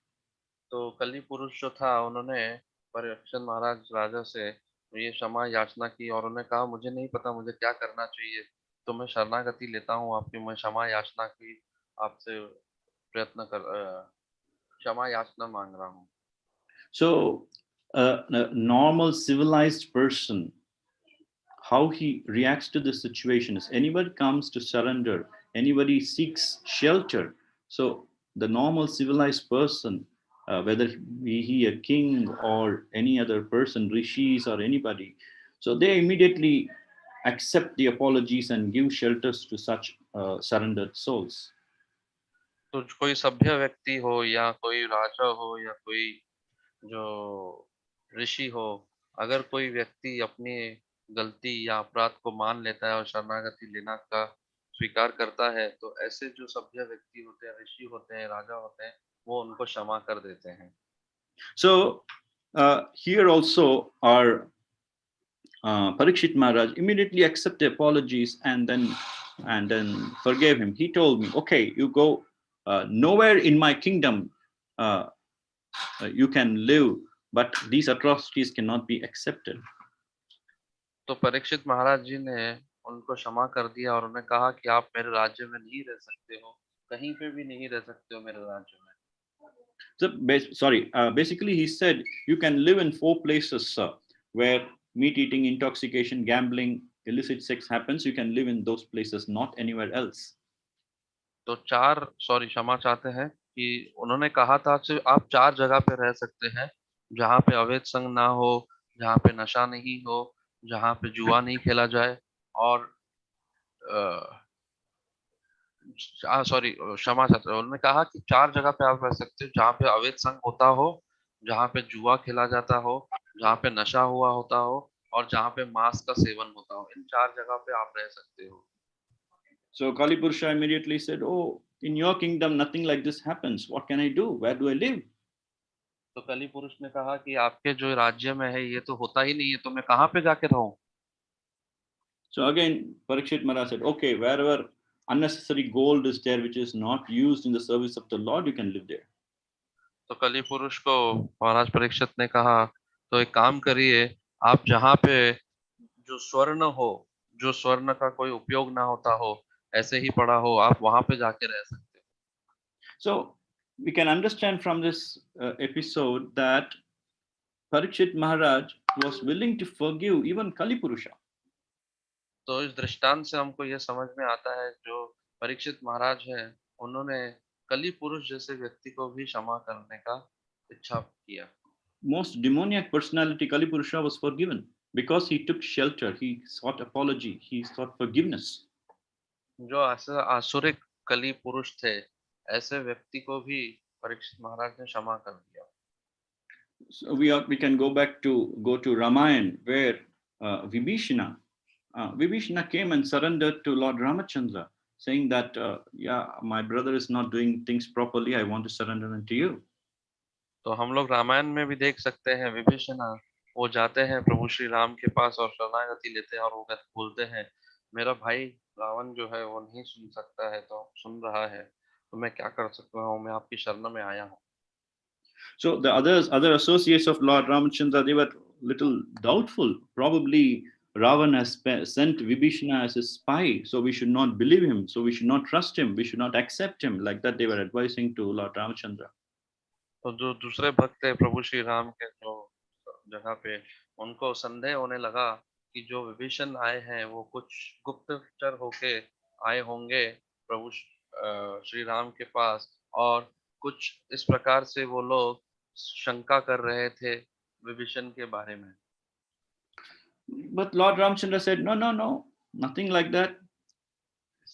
तो कली पुरुष जो था, उन्होंने परीक्षित महाराज राजा से ये क्षमा याचना की और उन्होंने कहा, मुझे नहीं पता मुझे क्या करना चाहिए, तो मैं शरणागति लेता हूँ आपकी, मैं क्षमा याचना की आपसे प्रयत्न कर क्षमा याचना मांग रहा हूँ। So a normal civilized person, how he reacts to the situation is, anybody comes to surrender, anybody seeks shelter. So the normal civilized person, whether he a king or any other person, rishis or anybody, so they immediately accept the apologies and give shelters to such surrendered souls. तो कोई सभ्य व्यक्ति हो या कोई राजा हो या कोई जो ऋषि हो, अगर कोई व्यक्ति अपनी गलती या अपराध को मान लेता है और शरणागति लेना का स्वीकार करता है, तो ऐसे जो सभ्य व्यक्ति होते हैं, ऋषि होते हैं, राजा होते हैं, वो उनको क्षमा कर देते हैं। So here also our Parikshit Maharaj immediately accepted apologies and then forgave him. He told me, okay, you go nowhere in my kingdom you can live, but these atrocities cannot be accepted. तो परीक्षित महाराज जी ने उनको क्षमा कर दिया और उन्हें कहा कि आप मेरे राज्य में नहीं रह सकते हो, कहीं पे भी नहीं रह सकते हो मेरे राज्य में। So basically he said you can live in 4 places where meat eating, intoxication, gambling, illicit sex happens. You can live in those places, not anywhere else. तो क्षमा चाहते हैं कि उन्होंने कहा था सिर्फ आप 4 जगह पे रह सकते हैं, जहाँ पे अवैध संग ना हो, जहाँ पे नशा नहीं हो, जहाँ पे जुआ नहीं खेला जाए और क्षमा चाहते हैं। उन्होंने कहा कि 4 जगह पे आप रह सकते हो, जहाँ पे अवैध संग होता हो, जहाँ पे जुआ खेला जाता हो, जहाँ पे नशा हुआ होता हो और जहाँ पे मांस का सेवन होता हो। इन 4 जगह पे आप रह सकते हो। So Kali Purusha immediately said, oh, in your kingdom nothing like this happens. What can I do? Where do I live? तो कली पुरुष ने कहा कि आपके जो राज्य में है ये तो होता ही नहीं है, तो मैं कहाँ पे जाके रहूं? So again Parikshit Maharaj said, okay, wherever unnecessary gold is there which is not used in the service of the Lord, you can live there. तो कली पुरुष को महाराज परीक्षित ने कहा, तो एक काम करिए, आप जहाँ पे जो स्वर्ण हो, जो स्वर्ण का कोई उपयोग ना होता हो, ऐसे ही पड़ा हो, आप वहां पे जाके रह सकते हो। So we can understand from this episode that Parikshit Maharaj was willing to forgive even Kali Purusha. तो इस दृष्टांत से हमको यह समझ में आता है, जो परीक्षित महाराज हैं, उन्होंने कली पुरुष जैसे व्यक्ति को भी क्षमा करने का इच्छा किया। Most demoniac personality Kali Purusha was forgiven because he took shelter, he sought apology, he sought forgiveness. जो ऐसे आसुरिक कली पुरुष थे, ऐसे व्यक्ति को भी परीक्षित महाराज ने क्षमा कर दिया। So we can go to Ramayana, where Vibhishana came and surrendered to Lord Ramachandra, saying that yeah, my brother is not doing things properly, I want to surrender unto you. तो हम लोग रामायण में भी देख सकते हैं, विभीषण वो जाते हैं प्रभु श्री राम के पास और शरणागति लेते हैं और वो बोलते हैं, मेरा भाई रावण जो है वो नहीं सुन सकता है, तो सुन रहा है, तो मैं क्या कर सकता हूँ, मैं आपकी शरण में आया हूँ। So the other associates of Lord Ramachandra, they were little doubtful. Probably Ravan has sent Vibhishana as a spy, so we should not believe him, so we should not trust him, we should not accept him. Like that, they were advising to Lord Ramachandra. तो जो दूसरे भक्त थे प्रभु श्री राम के जो जगह पे, उनको संदेह होने लगा कि जो विभीषण आए हैं वो कुछ गुप्तचर होके आए होंगे प्रभु श्री राम के पास, और कुछ इस प्रकार से वो लोग शंका कर रहे थे विभीषण के बारे में। But Lord Ramachandra said, no, no, no, nothing like that.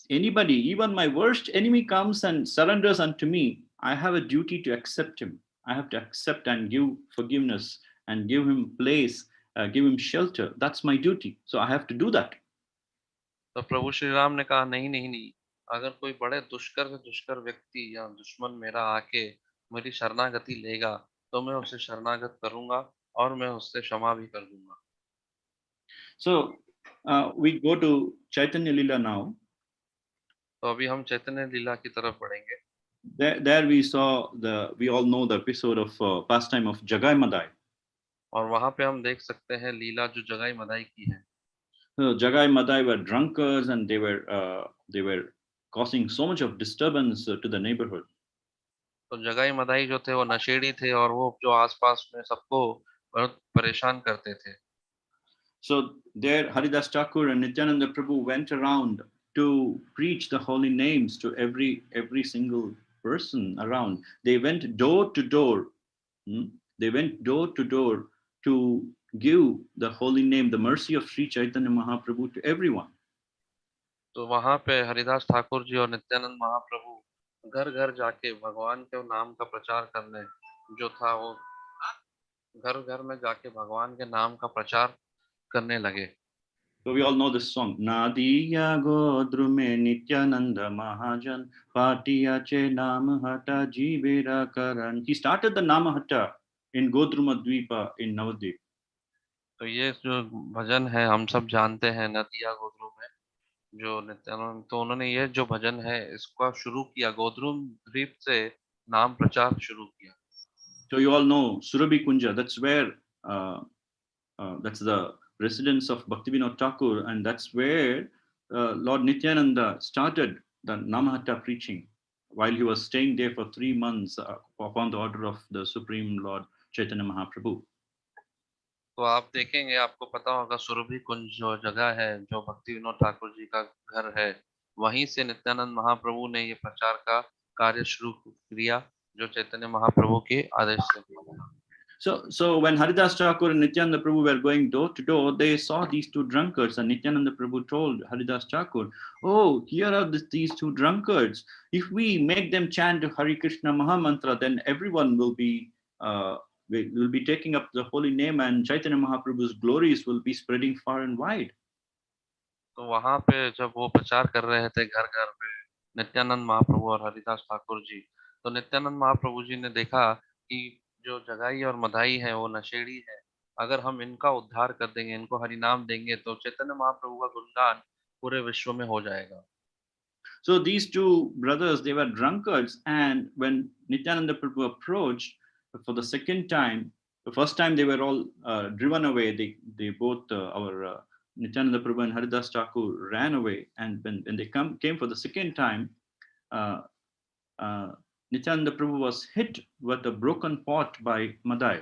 Anybody, even my worst enemy comes and surrenders unto me, I have a duty to accept him. I have to accept and give forgiveness and give him place, give him shelter. That's my duty. So I have to do that. तो प्रभु श्री राम ने कहा, नहीं नहीं नहीं, अगर कोई बड़े दुष्कर से दुष्कर व्यक्ति या दुश्मन मेरा आके मेरी शरणागति लेगा तो मैं उसे शरणागत करूंगा और मैं उससे क्षमा भी कर दूंगा। So we go to Chaitanya Lila now. तो अभी हम चैतन्य लीला की तरफ बढ़ेंगे। There we all know the episode of pastime of Jagai Madai. और वहां पे हम देख सकते हैं लीला जो जगाई मदाई की है। So Jagai Madai were drunkards and they were causing so much of disturbance to the neighborhood. तो जगाई मदाई जो थे वो नशेड़ी थे और वो जो आसपास में सबको बहुत परेशान करते थे। So there Haridas Thakur and Nityananda Prabhu went around to preach the holy names to every single person around. They went door to door. They went door to door to give the holy name, the mercy of Sri Chaitanya Mahaprabhu to everyone. तो वहां पे हरिदास ठाकुर जी और नित्यानंद महाप्रभु घर घर जाके भगवान के नाम का प्रचार करने जो था वो घर घर में जाके भगवान के नाम का प्रचार करने लगे। So we all know this song. Nadiya Godrume Nityananda Mahajan Patiya Che Namahata Jibera Karan. He started the Namahata in Godruma Dvipa in Navadvip. तो ये जो भजन है हम सब जानते हैं, नदिया गोद्रुम में जो नित्यानंद, तो उन्होंने ये जो भजन है इसका शुरू किया गोद्रुम द्वीप से नाम प्रचार शुरू किया। So you all know Surabhi Kunja. That's where that's the residence of Bhaktivinoda Thakur, and that's where Lord Nityananda started the Namahata preaching while he was staying there for 3 months upon the order of the Supreme Lord Chaitanya Mahaprabhu. तो आप देखेंगे, आपको पता होगा सुरभि कुंज जो जगह है जो भक्ति विनोद ठाकुर जी का घर है, वहीं से नित्यानंद महाप्रभु ने ये प्रचार का कार्य शुरू किया जो चैतन्य महाप्रभु के आदेश से किया। So when Haridas Thakur and Nityananda Prabhu were going door to door, they saw these two drunkards, and Nityananda Prabhu told Haridas Thakur, "Oh, here are these two drunkards. If we make them chant Hare Krishna Mahamantra, then everyone will be taking up the holy name, and Chaitanya Mahaprabhu's glories will be spreading far and wide." तो वहां पे जब वो प्रचार कर रहे थे घर घर में नित्यानंद महाप्रभु और हरिदास ठाकुर जी, तो नित्यानंद महाप्रभु जी ने देखा कि जो जगाई और मधाई है वो नशेड़ी है, अगर हम इनका उद्धार कर देंगे, इनको हरि नाम देंगे तो चैतन्य महाप्रभु का गुणगान पूरे विश्व में हो जाएगा। So these two brothers, they were drunkards, and when Nityananda Prabhu approached for the second time, the first time they were all driven away. They both our Nityananda Prabhu and Haridas Thakur ran away, and when they came for the second time, uh, Nityananda Prabhu was hit with a broken pot by Madai.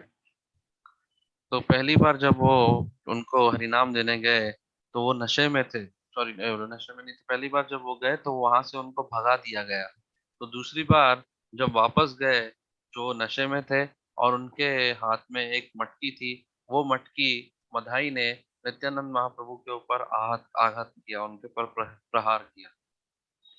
तो पहली बार जब वो उनको हरिनाम देने गए तो वो नशे में थे, सॉरी नशे में नहीं थे, पहली बार जब वो गए तो वहां से उनको भगा दिया गया। तो दूसरी बार जब वापस गए जो नशे में थे और उनके हाथ में एक मटकी थी, वो मटकी मधाई ने नित्यानंद महाप्रभु के ऊपर आघात किया, उनके ऊपर प्रहार किया।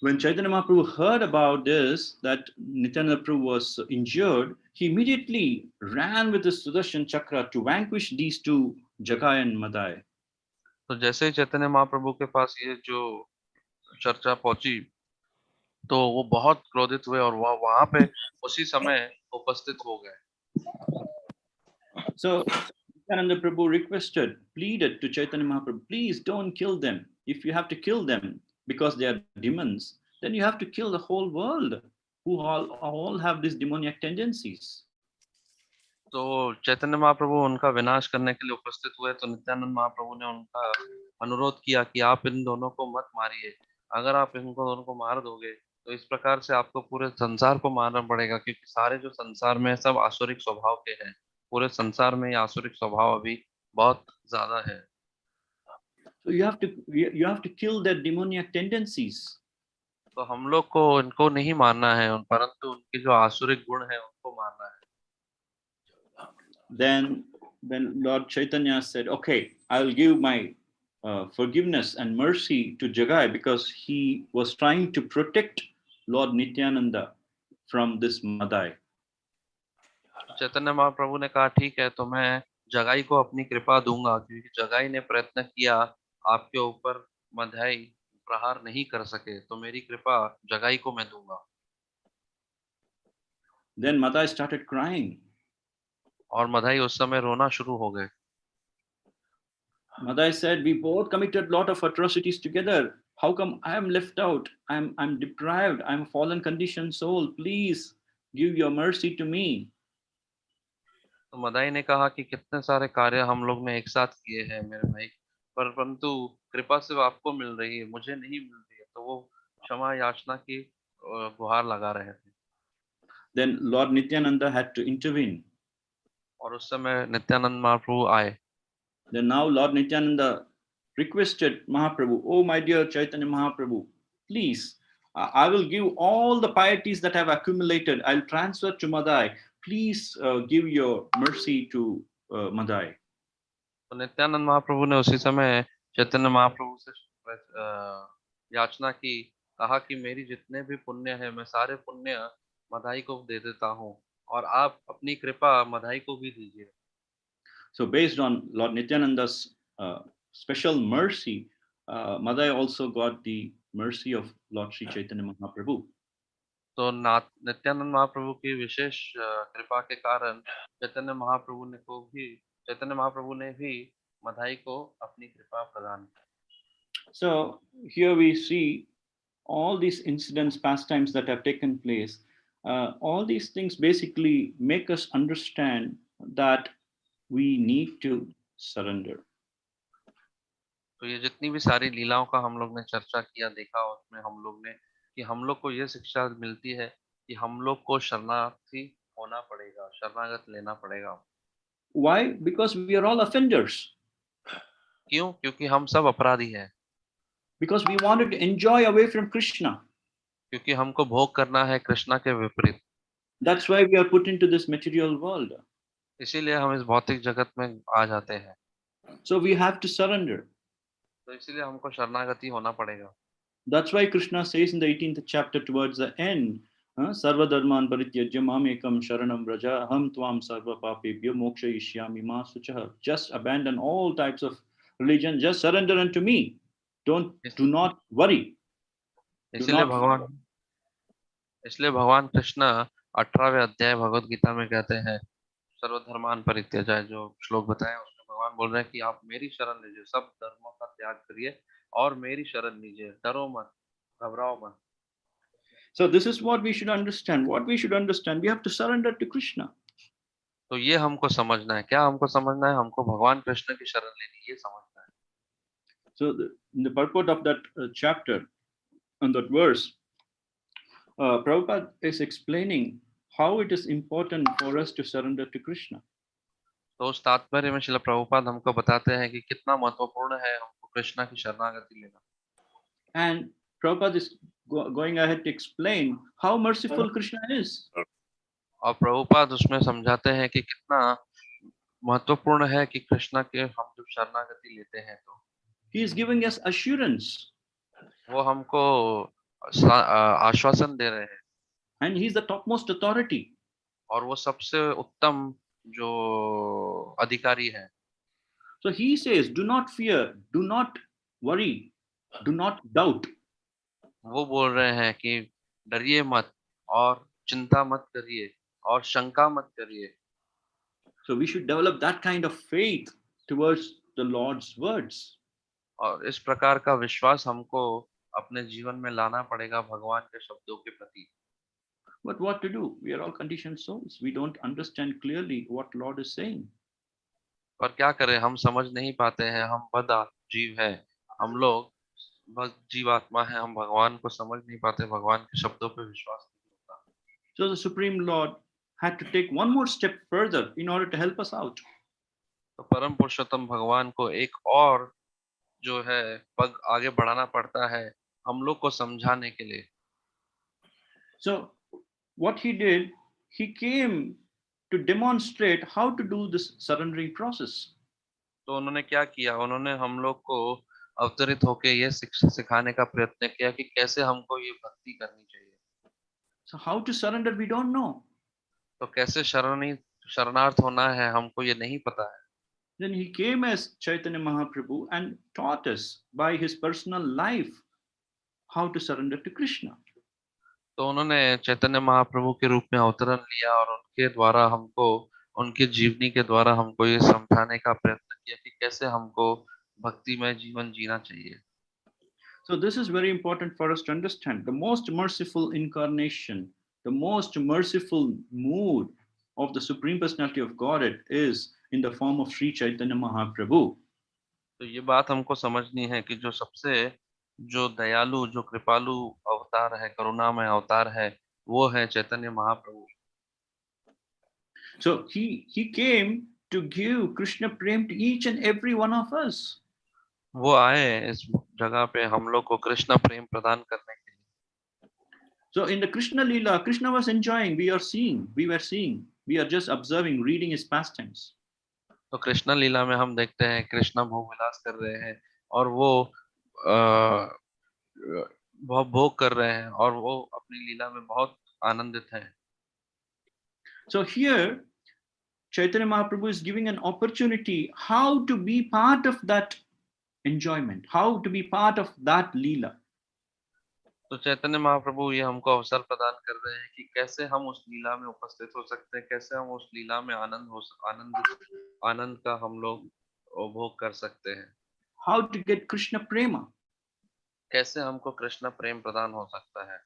When Chaitanya Mahaprabhu heard about this, that Nityananda Prabhu was injured, he immediately ran with his Sudarshan Chakra to vanquish these two, Jagai and Madai. तो जैसे ही चैतन्य महाप्रभु के पास ये जो चर्चा पहुंची तो वो बहुत क्रोधित हुए और वहां पे उसी समय उपस्थित हो गए। So Nityananda Prabhu pleaded to Chaitanya Mahaprabhu, please don't kill them. If you have to kill them because they are demons, then you have to kill the whole world who all have these demoniac tendencies. तो चैतन्य महाप्रभु उनका विनाश करने के लिए उपस्थित हुए, तो नित्यानंद महाप्रभु ने उनका अनुरोध किया कि आप इन दोनों को मत मारिए। अगर आप इनको दोनों को मार दोगे तो इस प्रकार से आपको पूरे संसार को मारना पड़ेगा, क्योंकि सारे जो संसार में सब आसुरिक स्वभाव के हैं। पूरे संसार में ये आसुरिक स्वभाव अभी बहुत ज्यादा है। So you have to kill their demoniac tendencies. तो हम लोग को इनको नहीं मारना है, परंतु उनके जो आसुरिक गुण है उनको मारना है। Then Lord Chaitanya said, okay, I'll give my forgiveness and mercy to Jagai, because he was trying to protect Lord Nityananda from this Madai. Chaitanya Mahaprabhu ने कहा ठीक है, तो मैं जगाई को अपनी कृपा दूंगा, क्योंकि जगाई ने प्रयत्न किया आपके ऊपर मधाई प्रहार नहीं कर सके, तो मेरी कृपा जगाई को मैं दूंगा। Then Madai started crying. और मधाई उस समय रोना शुरू हो गए। Madai said, we both committed lot of atrocities together. How come I am left out? I'm deprived. I'm a fallen conditioned soul. Please give your mercy to me. तो मदाई ने कहा कि कितने सारे कार्य हम लोग ने एक साथ किए हैं मेरे भाई, परंतु कृपा सिर्फ आपको मिल रही है, मुझे नहीं मिल रही है। तो वो क्षमा याचना की गुहार लगा रहे थे। Then Lord Nityananda had to intervene. और उस समय नित्यानंद महाप्रभु आए। Then now Lord Nityananda requested Mahaprabhu, oh my dear Chaitanya Mahaprabhu, please, I will give all the pieties that I have accumulated. I'll transfer to Madai. Please give your mercy to Madai. तो नित्यानंद महाप्रभु ने उसी समय चैतन्य महाप्रभु से याचना की, कहा कि मेरी जितने भी पुण्य है मैं सारे पुण्य मधाई को दे देता हूँ, और आप अपनी कृपा मधाई को भी दीजिए। So based on Lord Nityananda's special mercy, Madai also got the mercy of Lord Sri Chaitanya Mahaprabhu. तो नित्यानंद महाप्रभु की विशेष कृपा के कारण चैतन्य महाप्रभु ने भी मधाई को अपनी कृपा प्रदान की। So here we see all these incidents, pastimes that have taken place. All these things basically make us understand that we need to surrender. तो ये जितनी भी सारी लीलाओं का हम लोग ने चर्चा किया, देखा, उसमें हम लोग ने कि हम लोग को ये शिक्षा मिलती है कि हम लोग को शरणार्थी होना पड़ेगा, शरणागत लेना पड़ेगा। Why? Because we are all offenders. क्यों? क्योंकि हम सब अपराधी हैं। Because we wanted to enjoy away from Krishna. क्योंकि हमको भोग करना है कृष्णा के विपरीत। That's why we are put into this material world. इसीलिए हम इस भौतिक जगत में आ जाते हैं। So we have to surrender. तो इसीलिए हमको शरणागति होना पड़ेगा। That's why Krishna says in the 18th chapter towards the end, Sarva dharman parityajya mam ekam sharanam vraja ham tvam sarva papebhyo mokshayishyami ma suchah. Just abandon all types of religion, just surrender unto me. Do not worry. इसलिए भगवान कृष्ण 18वें अध्याय भगवत गीता में कहते हैं, सर्वधर्मान परित्यजाय, जो श्लोक बताया उसमें भगवान बोल रहे हैं कि आप मेरी शरण लीजिए, सब धर्मों का त्याग करिए और मेरी शरण लीजिए, डरो मत, घबराओ मत। So this is what we should understand. What we should understand, we have to surrender to Krishna. तो ये हमको समझना है। क्या हमको समझना है? हमको भगवान कृष्ण की शरण लेनी, ये समझना है। So the purport of that chapter and that verse, Prabhupada is explaining how it is important for us to surrender to Krishna. तो उस तात्पर्य में श्रील प्रभुपाद हमको बताते हैं कि कितना महत्वपूर्ण है हमको कृष्णा की शरणागति लेना। And Prabhupada is going ahead to explain how merciful Krishna is. और प्रभुपाद उसमें समझाते हैं कि कितना महत्वपूर्ण है कि कृष्णा के हम जब शरणागति लेते हैं तो He is giving us assurance. वो हमको आश्वासन दे रहे हैं। And he is the topmost authority. और वो सबसे उत्तम जो अधिकारी है। So he says, do not fear, do not worry, do not doubt. वो बोल रहे हैं कि डरिए मत और चिंता मत करिए और शंका मत करिए। So we should develop that kind of faith towards the Lord's words. और इस प्रकार का विश्वास हमको अपने जीवन में लाना पड़ेगा भगवान के शब्दों के प्रति। But what to do? We are all conditioned souls. We don't understand clearly what Lord is saying. पर क्या करें, हम समझ नहीं पाते हैं, हम बद जीव हैं, हम लोग बद जीवात्मा है, हम भगवान को समझ नहीं पाते, भगवान के शब्दों पे विश्वास नहीं होता। So the Supreme Lord had to take one more step further in order to help us out. तो परम पुरुषोत्तम भगवान को एक और जो है पग आगे बढ़ाना पड़ता है हम लोग को समझाने के लिए। So what he did, he came to demonstrate how to do this surrendering process. तो उन्होंने क्या किया, उन्होंने हम लोग को अवतरित होके ये शिक्षा सिखाने का प्रयत्न किया कि कैसे हमको ये भक्ति करनी चाहिए। So how to surrender, we don't know. तो कैसे शरणार्थ होना है हमको ये नहीं पता है। Then he came as Chaitanya Mahaprabhu and taught us by his personal life how to surrender to Krishna. तो उन्होंने चैतन्य महाप्रभु के रूप में अवतरण लिया और उनके द्वारा हमको, उनकी जीवनी के द्वारा हमको ये समझाने का प्रयत्न किया कि कैसे हमको भक्तिमय जीवन जीना चाहिए। So this is very important for us to understand. The most merciful incarnation, the most merciful mood of the Supreme Personality of Godhead is in the form of Sri Chaitanya Mahaprabhu. तो ये बात हमको समझनी है कि जो दयालु, जो कृपालु अवतार है, करुणामय अवतार है, वो है Chaitanya Mahaprabhu. So he came to give Krishna Prem to each and every one of us. वो आए इस जगह पे हम लोग को कृष्ण प्रेम प्रदान करने के लिए। So in the Krishna Leela, Krishna was enjoying, we were seeing, we are just observing, reading his pastimes. तो कृष्ण लीला में हम देखते हैं कृष्ण भोग विलास कर रहे हैं और वो बहुत भोग कर रहे हैं और वो अपनी लीला में बहुत आनंदित हैं। So here Chaitanya Mahaprabhu is giving an opportunity how to be part of that enjoyment, how to be part of that Leela. तो चैतन्य महाप्रभु ये हमको अवसर प्रदान कर रहे हैं कि कैसे हम उस लीला में उपस्थित हो सकते हैं, कैसे हम उस लीला में आनंद का हम लोग उपभोग कर सकते हैं। How to get Krishna Prema. कैसे हमको कृष्ण प्रेम प्रदान हो सकता है।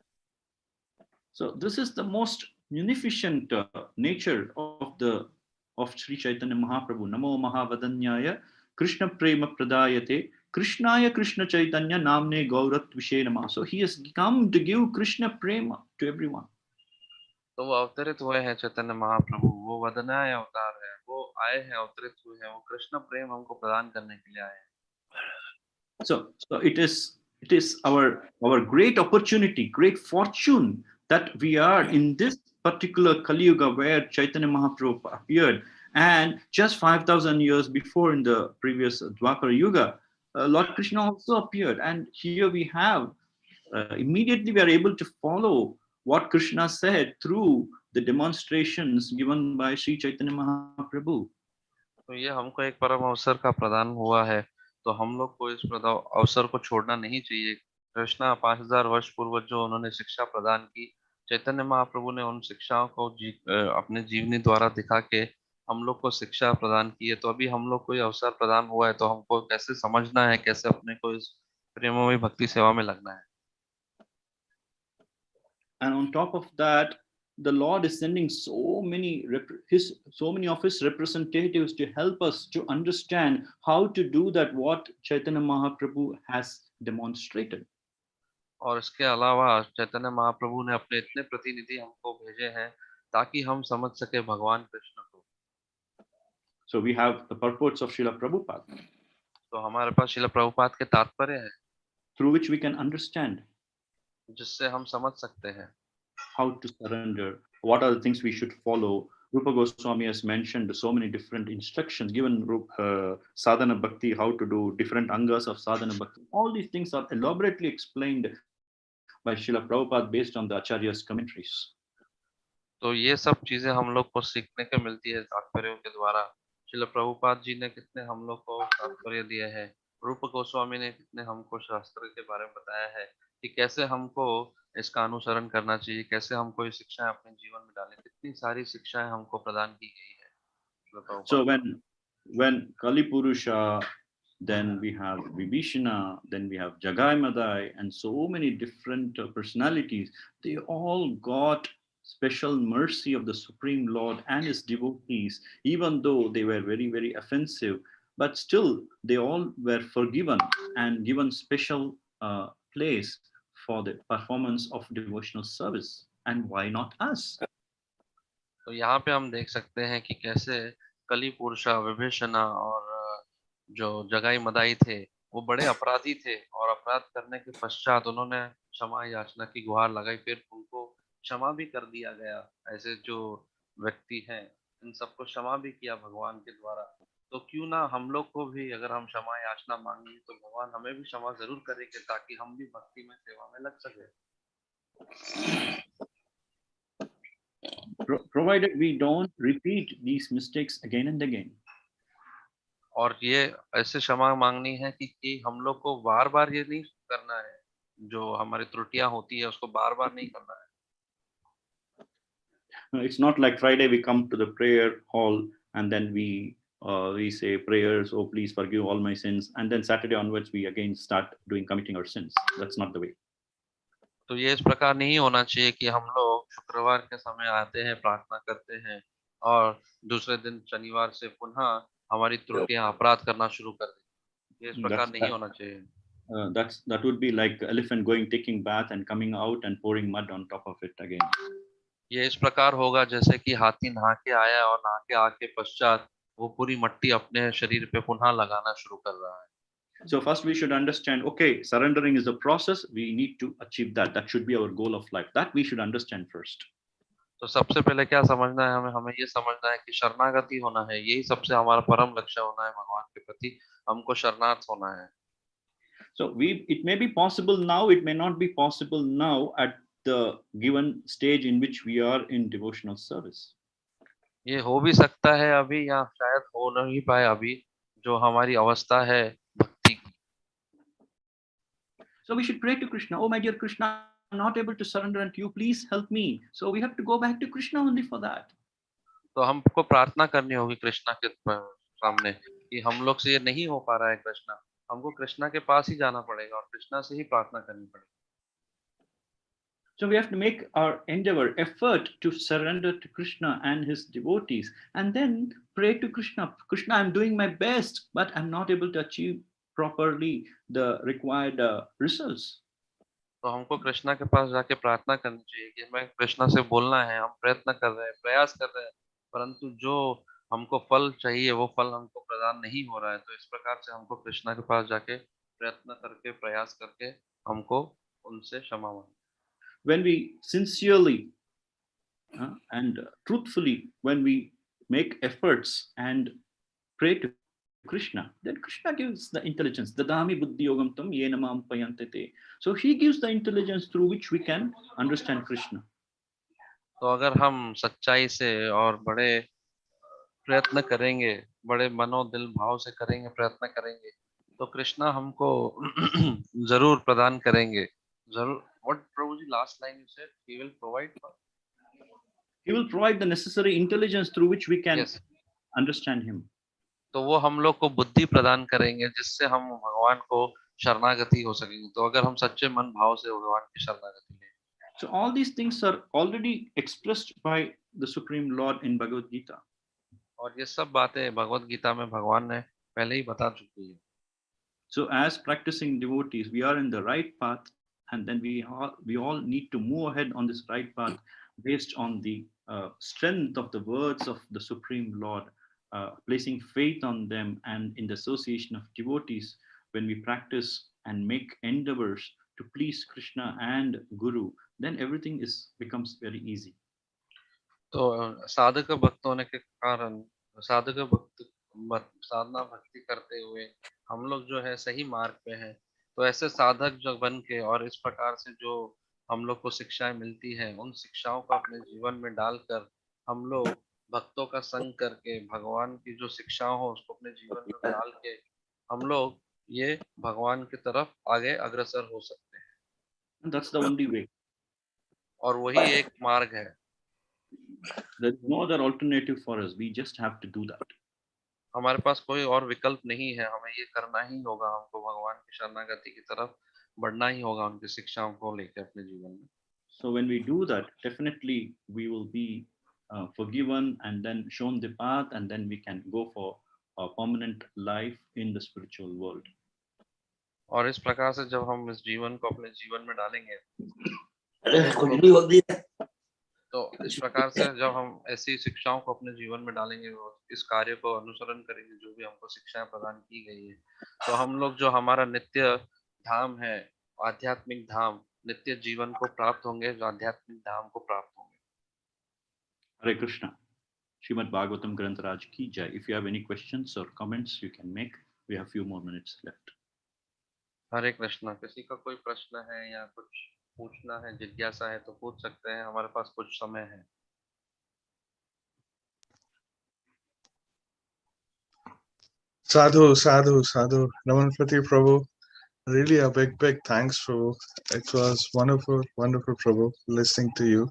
So this is the most munificent nature of Sri Chaitanya Mahaprabhu. Namo Mahavadanyaya Krishna Prema Pradayate Krishnaya Krishna Chaitanya Namne Gauratvishe Namah. So he has come to give Krishna Prema to everyone. तो वो अवतरित हुए हैं चैतन्य महाप्रभु, वो वदनाय अवतार है, वो आए हैं, अवतरित हुए हैं, वो कृष्ण प्रेम हमको प्रदान करने के लिए आए हैं। So it is our great opportunity, great fortune that we are in this particular Kali Yuga where Chaitanya Mahaprabhu appeared, and just 5,000 years before in the previous Dwapara Yuga, Lord Krishna also appeared, and here we have immediately we are able to follow what Krishna said through the demonstrations given by Sri Chaitanya Mahaprabhu. तो ये हमको एक परम अवसर का प्रदान हुआ है, तो हम लोग को इस अवसर को छोड़ना नहीं चाहिए। कृष्णा 5000 वर्ष पूर्व जो उन्होंने शिक्षा प्रदान की, चैतन्य महाप्रभु ने उन शिक्षाओं को अपने जीवनी द्वारा दिखा के हम लोग को शिक्षा प्रदान की है। तो अभी हम लोग को ये अवसर प्रदान हुआ है, तो हमको कैसे समझना है, कैसे अपने को इस प्रेममय भक्ति सेवा में लगना है। And on top of that, the Lord is sending so many of his representatives to help us to understand how to do that what Chaitanya Mahaprabhu has demonstrated. और इसके अलावा चैतन्य महाप्रभु ने अपने इतने प्रतिनिधि हमको भेजे हैं ताकि हम समझ सके भगवान कृष्ण को। So we have the purports of Srila Prabhupada, तो हमारे पास श्रील प्रभुपाद के तात्पर्य है through which we can understand जिससे हम समझ सकते हैं how to surrender, what are the things we should follow. Rupa Goswami has mentioned so many different instructions given sadhana bhakti, how to do different angas of sadhana bhakti. All these things are elaborately explained by Srila Prabhupada based on the Acharya's commentaries. तो ये सब चीजें हम लोग को सीखने को मिलती है तात्पर्यों के द्वारा। श्रील प्रभुपाद जी ने कितने हम लोग को तात्पर्य दिए हैं, रूप गोस्वामी ने कितने हमको शास्त्र के बारे में बताया है कि कैसे हमको इसका अनुसरण करना चाहिए, कैसे हमको ये शिक्षाएं अपने जीवन में डालें। कितनी सारी शिक्षाएं हमको प्रदान की गई है। So when Kali Purusha, then we have Vibhishana, then we have Jagai Madai, and so many different personalities. They all got special mercy of the Supreme Lord and his devotees, even though they were very, very offensive. But still, they all were forgiven and given special place for the performance of devotional service. And why not us? तो यहाँ पे हम देख सकते हैं कि कैसे कली पुरुषा विभीषणा और जो जगाई मदाई थे वो बड़े अपराधी थे और अपराध करने के पश्चात उन्होंने क्षमा याचना की गुहार लगाई, फिर उनको क्षमा भी कर दिया गया। ऐसे जो व्यक्ति हैं इन सबको क्षमा भी किया भगवान के द्वारा। तो क्यों ना हम लोग को भी अगर हम क्षमा याचना मांगे तो भगवान हमें भी क्षमा जरूर करेंगे ताकि हम भी भक्ति में सेवा में लग सके। Provided we don't repeat these mistakes again and again. और ये ऐसे क्षमा मांगनी है कि हम लोग को बार बार ये नहीं करना है, जो हमारी त्रुटियां होती है उसको बार बार नहीं करना है। It's not like Friday we come to the prayer hall and then we say prayers, oh please forgive all my sins, and then Saturday onwards we again start committing our sins. That's not the way. तो ये इस प्रकार नहीं होना चाहिए कि हम लोग शुक्रवार के समय आते हैं, प्रार्थना करते हैं और दूसरे दिन शनिवार से पुनः हमारी त्रुटियां अपराध करना शुरू कर दें। ये इस प्रकार नहीं होना चाहिए। That would be like elephant taking bath and coming out and pouring mud on top of it again. ये इस प्रकार होगा जैसे कि हाथी नहा के आया और नहा के आके पश्चात वो पूरी मट्टी अपने शरीर पे पुनः लगाना शुरू कर रहा है। So first we should understand, okay, surrendering is a process. We need to achieve that. That should be our goal of life. That we should understand first. तो सबसे पहले क्या समझना है, हमें ये समझना है कि शरणागति होना है, यही सबसे हमारा परम लक्ष्य होना है भगवान के प्रति, हमको शरणार्थ होना है। So it may be possible now, it may not be possible now at the given stage in which we are in devotional service. ये हो भी सकता है अभी या शायद हो नहीं पाए अभी, जो हमारी अवस्था है भक्ति की। So we should pray to Krishna, oh my dear Krishna, I'm not able to surrender unto you, please help me. So we have to go back to Krishna only for that. तो हमको प्रार्थना करनी होगी कृष्णा के सामने कि हम लोग से ये नहीं हो पा रहा है कृष्णा, हमको कृष्णा के पास ही जाना पड़ेगा और कृष्णा से ही प्रार्थना करनी पड़ेगी। So we have to make our endeavor, effort to surrender to Krishna and his devotees, and then pray to Krishna. Krishna, I'm doing my best, but I'm not able to achieve properly the required results. तो हमको कृष्णा के पास जाके प्रार्थना करनी चाहिए कि हमें कृष्णा से बोलना है, हम प्रयत्न कर रहे हैं, प्रयास कर रहे हैं, परंतु जो हमको फल चाहिए वो फल हमको प्रदान नहीं हो रहा है। तो इस प्रकार से हमको कृष्णा के पास जाके प्रयत्न करके प्रयास करके हमको उनसे क्षमा मांगना। When we sincerely and truthfully, when we make efforts and pray to Krishna, then Krishna gives the intelligence. Dadami buddhi yogam tam yena mam payantete. So he gives the intelligence through which we can understand Krishna. तो अगर हम सच्चाई से और बड़े प्रयत्न करेंगे, बड़े मनोदिल भाव से करेंगे, प्रयत्न करेंगे, तो कृष्णा हमको जरूर प्रदान करेंगे, जरूर। What Prabhu ji last line you said? He will provide. He will provide the necessary intelligence through which we can understand him. तो वो हम लोग को बुद्धि प्रदान करेंगे जिससे हम भगवान को शरणागति हो सकेंगे। तो अगर हम सच्चे मन भाव से भगवान की शरणागति लें। So all these things are already expressed by the Supreme Lord in Bhagavad Gita. और ये सब बातें भगवत गीता में भगवान ने पहले ही बता चुकी है। So as practicing devotees, we are in the right path, and then we all need to move ahead on this right path based on the strength of the words of the Supreme Lord, placing faith on them, and in the association of devotees, when we practice and make endeavors to please Krishna and Guru, then everything becomes very easy. तो साधक भक्त होने के कारण साधक भक्त साधना भक्ति करते हुए हम लोग जो है सही मार्ग पे हैं। तो ऐसे साधक जो बन के और इस प्रकार से जो हम लोग को शिक्षाएं मिलती हैं, उन शिक्षाओं को अपने जीवन में डालकर हम लोग भक्तों का संग करके भगवान की जो शिक्षाओं हो उसको अपने जीवन में डाल के हम लोग ये भगवान की तरफ आगे अग्रसर हो सकते हैं। And that's the only way. और वही एक मार्ग है। There is no other alternative for us. We just have to do that. हमारे पास कोई और विकल्प नहीं है, हमें ये करना ही होगा, हमको भगवान की शरणागति की तरफ बढ़ना ही होगा उनकी शिक्षाओं को लेकर अपने जीवन में. So when we do that, definitely we will be forgiven and then shown the path, and then we can go for a permanent life in the spiritual world. और इस प्रकार से जब हम इस जीवन को अपने जीवन में डालेंगे, तो इस प्रकार से जब हम ऐसी शिक्षाओं को अपने जीवन में डालेंगे और इस कार्य को अनुसरण करेंगे जो भी हमको शिक्षाएं प्रदान की गई है, तो हम लोग जो हमारा नित्य धाम है, आध्यात्मिक धाम, नित्य जीवन को प्राप्त होंगे, जो आध्यात्मिक धाम को प्राप्त होंगे. Hare Krishna. Srimad Bhagavatam Granth Raj ki jai. If you have any questions or comments, you can make. We have few more minutes left. हरे कृष्णा. किसी का कोई प्रश्न है या कुछ पूछना है, जिज्ञासा है तो पूछ सकते हैं, हमारे पास कुछ समय है. Sadhu, sadhu, sadhu. Ramanipati Prabhu. Really a big thanks, Prabhu. It was wonderful, Prabhu, listening to you.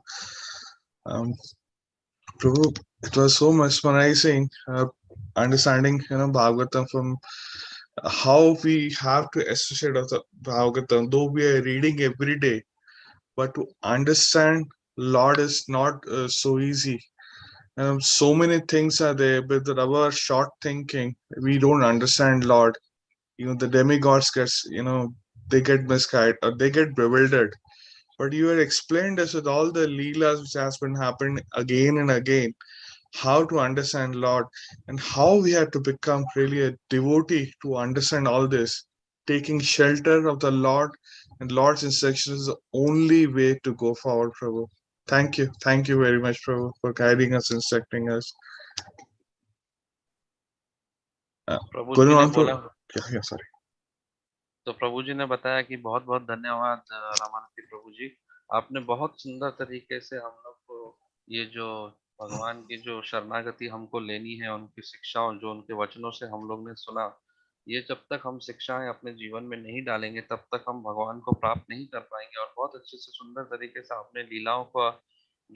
Prabhu, it was so mesmerizing, understanding, Bhagavatam from how we have to associate of the Bhagavatam, though we are reading every day, but to understand Lord is not so easy. So many things are there, but with our short thinking, we don't understand Lord. The demigods gets, they get misguided or they get bewildered. But you had explained us with all the leelas which has been happening again and again, how to understand Lord and how we have to become really a devotee to understand all this. Taking shelter of the Lord and Lord's instructions is the only way to go forward, Prabhu. Thank you very much, Prabhu, for guiding us, instructing us. प्रभु जी ने बोला, sorry. तो प्रभु जी ने बताया कि बहुत बहुत धन्यवाद रामानंदी प्रभु जी, आपने बहुत सुंदर तरीके से हम लोग को ये जो भगवान की जो शरणागति हमको लेनी है, उनकी शिक्षाओं जो उनके वचनों से हम लोग ने सुना, ये जब तक हम शिक्षाएं अपने जीवन में नहीं डालेंगे तब तक हम भगवान को प्राप्त नहीं कर पाएंगे. और बहुत अच्छे से सुंदर तरीके से आपने लीलाओं का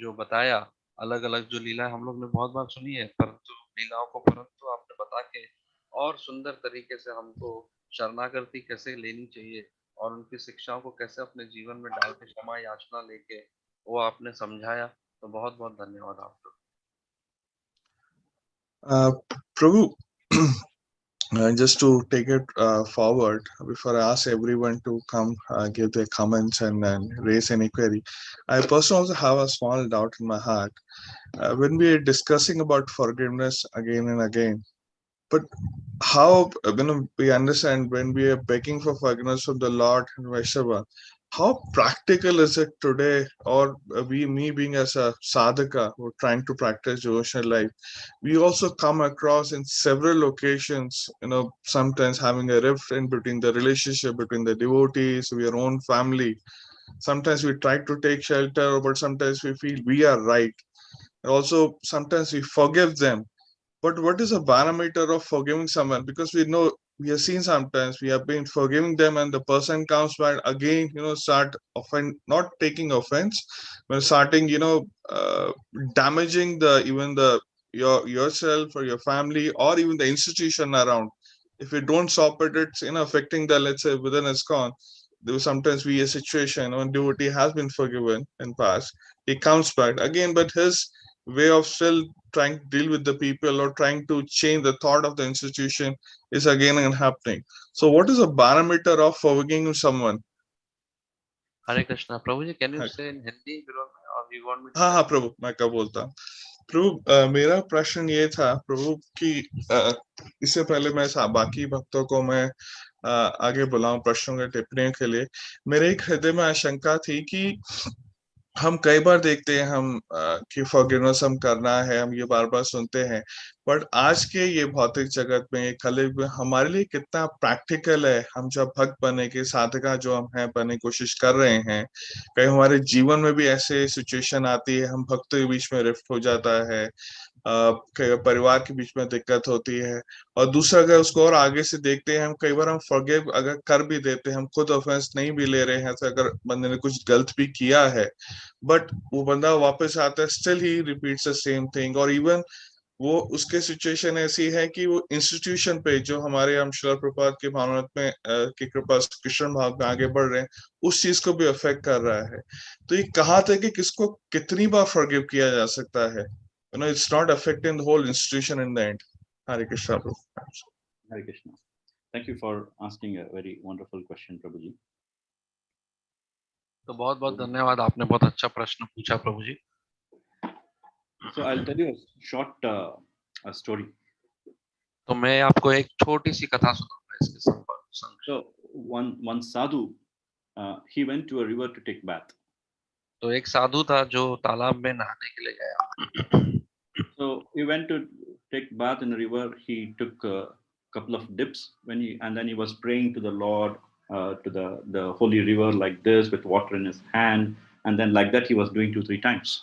जो बताया, अलग अलग जो लीलाएं हम लोग ने बहुत बार सुनी है, परंतु लीलाओं को परंतु आपने बता के और सुंदर तरीके से हमको शरणागति कैसे लेनी चाहिए और उनकी शिक्षाओं को कैसे अपने जीवन में डाल के क्षमा याचना लेके वो आपने समझाया. तो बहुत बहुत धन्यवाद आपका. Prabhu, just to take it forward, before I ask everyone to come give their comments and raise any query, I personally also have a small doubt in my heart. When we are discussing about forgiveness again and again, but how, we understand when we are begging for forgiveness from the Lord and Vaishnava, how practical is it today, or me being as a sadhaka who are trying to practice devotional life, we also come across in several locations, sometimes having a rift in between the relationship between the devotees, your own family. Sometimes we try to take shelter, but sometimes we feel we are right. Also, sometimes we forgive them. But what is a barometer of forgiving someone? Because we know, we have seen sometimes we have been forgiving them and the person comes back again, start not taking offense, but starting, damaging yourself or your family or even the institution around. If we don't stop it, it's affecting the, let's say, within ISKCON. There will sometimes be a situation when devotee has been forgiven in past, he comes back again, but his way of still trying to deal with the people or trying to change the thought of the institution is again and happening. So what is a barometer of forgiving someone? Hare Krishna. Prabhu ji, can you say in Hindi or you want me to? हाँ प्रभु, मैं क्या बोलता हूँ प्रभु. मेरा प्रश्न ये था प्रभु कि इससे पहले मैं बाकी भक्तों को मैं आगे बुलाऊं प्रश्नों के टिप्पणियों के लिए, मेरे एक हृदय में आशंका थी कि हम कई बार देखते हैं हम कि फॉरगिवनेस हम करना है, हम ये बार बार सुनते हैं, बट आज के ये भौतिक जगत में ये कलयुग में हमारे लिए कितना प्रैक्टिकल है. हम जब भक्त बनने के साधका जो हम हैं बनने की कोशिश कर रहे हैं, कहीं हमारे जीवन में भी ऐसे सिचुएशन आती है, हम भक्तों के बीच में रिफ्ट हो जाता है, कई बार परिवार के बीच में दिक्कत होती है। और दूसरा, अगर उसको और आगे से देखते हैं, हम कई बार हम फॉरगिव अगर कर भी देते हैं, हम खुद ऑफेंस नहीं भी ले रहे हैं, तो अगर बंदे ने कुछ गलत भी किया है, बट वो बंदा वापस आता है, still he repeats the same thing. और इवन वो उसके सिचुएशन ऐसी है कि वो इंस्टीट्यूशन पे जो हमारे हम शिला प्रपात के भावनात्मक में की कृपा से कृष्ण भाव में आगे बढ़ रहे हैं, उस चीज को भी अफेक्ट कर रहा है। तो ये कहा था कि किसको कितनी बार फॉरगिव किया जा सकता है, you know, it's not affecting the whole institution in the end. Hare Krishna प्रभु। Hare Krishna. Thank you for asking a very wonderful question, Prabhuji. तो बहुत बहुत धन्यवाद, आपने बहुत अच्छा प्रश्न पूछा प्रभु जी। So I'll tell you a short a story. तो मैं आपको एक छोटी सी कथा सुनाऊंगा इसके संग। So one sadhu, he went to a river to take bath. तो एक साधु था जो तालाब में नहाने के लिए गया। So he went to take bath in a river. He took a couple of dips and then he was praying to the Lord, to the holy river like this with water in his hand, and then like that he was doing 2-3 times.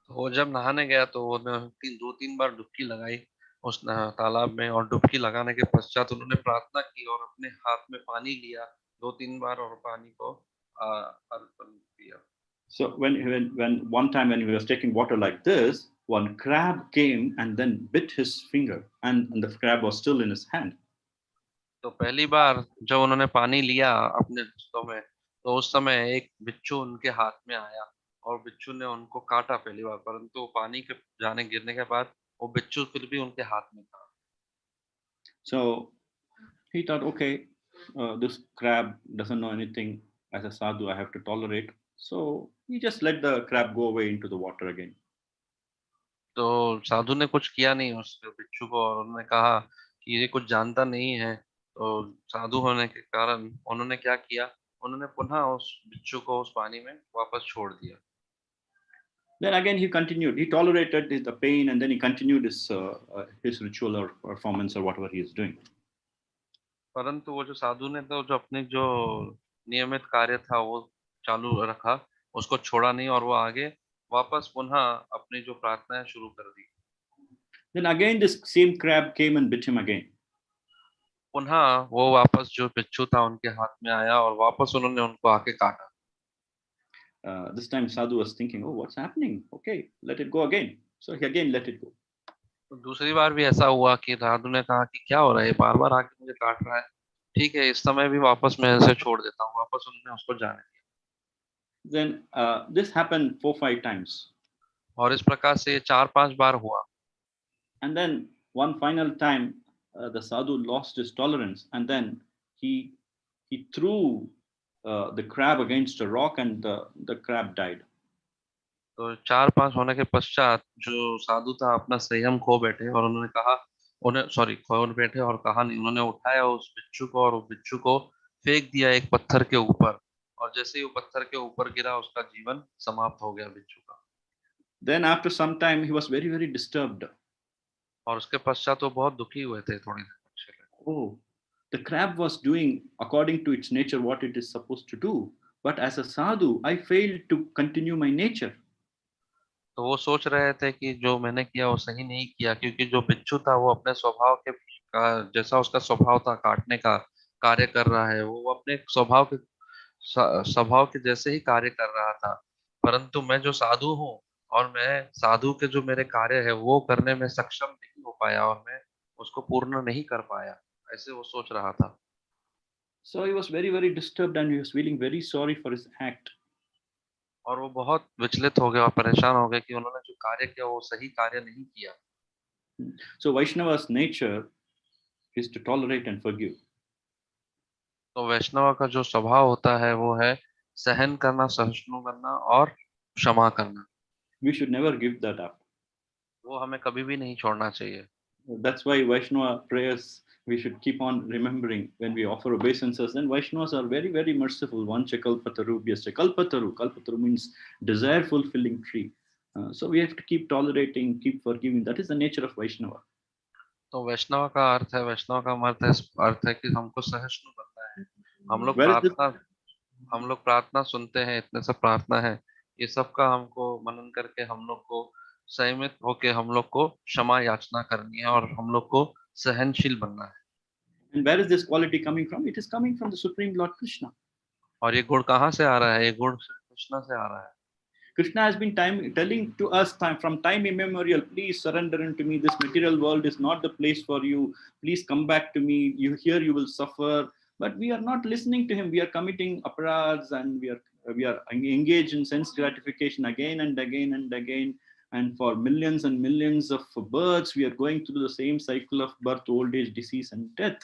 तो वो जब नहाने गया तो वो 2-3 बार डुबकी लगाई उस तालाब में, और डुबकी लगाने के पश्चात उन्होंने प्रार्थना की और अपने हाथ में पानी लिया 2-3 बार और पानी को अर्पण किया। So when one time when he was taking water like this, one crab came and then bit his finger, and the crab was still in his hand. तो पहली बार जब उन्होंने पानी लिया अपने हाथों में, तो उस समय एक बिच्छू उनके हाथ में आया और बिच्छू ने उनको काटा पहली बार, परंतु पानी के गिरने के बाद वो बिच्छू फिर भी उनके हाथ में था। So he thought, okay, this crab doesn't know anything. As a sadhu, I have to tolerate. So he just let the crab go away into the water again. तो साधु ने कुछ किया नहीं उस बिच्छू को, और उन्होंने कहा कि ये कुछ जानता नहीं है। तो साधु होने के कारण उन्होंने क्या किया, उन्होंने पुनः उस बिच्छू को उस पानी में वापस छोड़ दिया। Then again he continued. He tolerated the pain, and then he continued his ritual or performance or whatever he is doing. परंतु वो जो साधु ने तो जो अपने जो नियमित कार्य था वो चालू रखा, उसको छोड़ा नहीं, और वो आगे वापस पुनः अपनी जो प्रार्थनाएं शुरू कर दी। Then again this same crab came and bit him again. पुनः वो वापस जो बिच्छू था उनके हाथ में आया और वापस उन्होंने उनको आके काटा। This time sadhu was thinking, oh, what's happening? Okay, let it go again. So he again let it go. तो दूसरी बार भी ऐसा हुआ कि साधु ने कहा कि क्या हो रहा है, बार बार आके मुझे काट रहा है, ठीक है इस समय भी वापस मैं इसे छोड़ देता हूँ। वापस उन्होंने उसको जाने दिया। Then this happened 4-5 times. और इस प्रकार से 4-5 बार हुआ। And then one final time, the sadhu lost his tolerance, and then he threw the crab against a rock, and the crab died. तो 4-5 होने के पश्चात जो साधु था अपना संयम खो बैठे, और उन्होंने कहा खो बैठे और कहा नहीं, उन्होंने उठाया उस बिच्छू को और उस बिच्छू को फेंक दिया एक पत्थर के ऊपर, और जैसे ही वो पत्थर के ऊपर गिरा उसका जीवन समाप्त हो गया बिच्छू का। Then after some time he was very, very disturbed. और उसके पश्चात वो बहुत दुखी हुए थे थोड़ी देर। Oh, the crab was doing according to its nature what it is supposed to do, but as a sadhu I failed to continue my nature. तो वो सोच रहे थे कि जो मैंने किया वो सही नहीं किया, क्योंकि जो बिच्छू था वो अपने स्वभाव के जैसा उसका स्वभाव था काटने का कार्य कर रहा है, वो अपने स्वभाव के जैसे ही कार्य कर रहा था। परंतु मैं जो साधु हूँ और मैं साधु के जो मेरे कार्य है वो करने में सक्षम नहीं हो पाया और मैं उसको पूर्ण नहीं कर पाया, ऐसे वो सोच रहा था। So he was very, very disturbed, and he was feeling very sorry for his act. और वो बहुत विचलित हो गए और परेशान हो गए कि उन्होंने जो कार्य किया वो सही कार्य नहीं किया। So Vaishnava's nature is to tolerate and forgive. तो वैष्णव का जो स्वभाव होता है वो है सहन करना, सहिष्णु करना और क्षमा करना। We should never give that up. वो हमें कभी भी नहीं छोड़ना चाहिए। That's why Vaishnava prayers we should keep on remembering when we offer obeisances. Then Vaishnavas are very, very merciful. Vancha kalpataru vyasya kalpataru. Kalpataru means desire fulfilling tree. So we have to keep tolerating, keep forgiving. That is the nature of Vaishnava. तो वैष्णव का अर्थ है, वैष्णव का अर्थ है कि हमको सहिष्णु बनना है। हम लोग प्रार्थना सुनते हैं, इतने सब प्रार्थना है, ये सब का हमको मनन करके हम लोग को संयमित होके हम लोग को क्षमा याचना करनी है और हम लोग को सहनशील बनना है। And where is this quality coming from? It is coming from the Supreme Lord Krishna. और ये गुण कहाँ से आ रहा है? ये गुण कृष्ण से आ रहा है। Krishna has been telling to us from time immemorial, please surrender unto me. This material world is not the place for you. Please come back to me. You will suffer. But we are not listening to him. We are committing aparads and we are engaged in sense gratification again and again and again. And for millions and millions of births, we are going through the same cycle of birth, old age, disease, and death.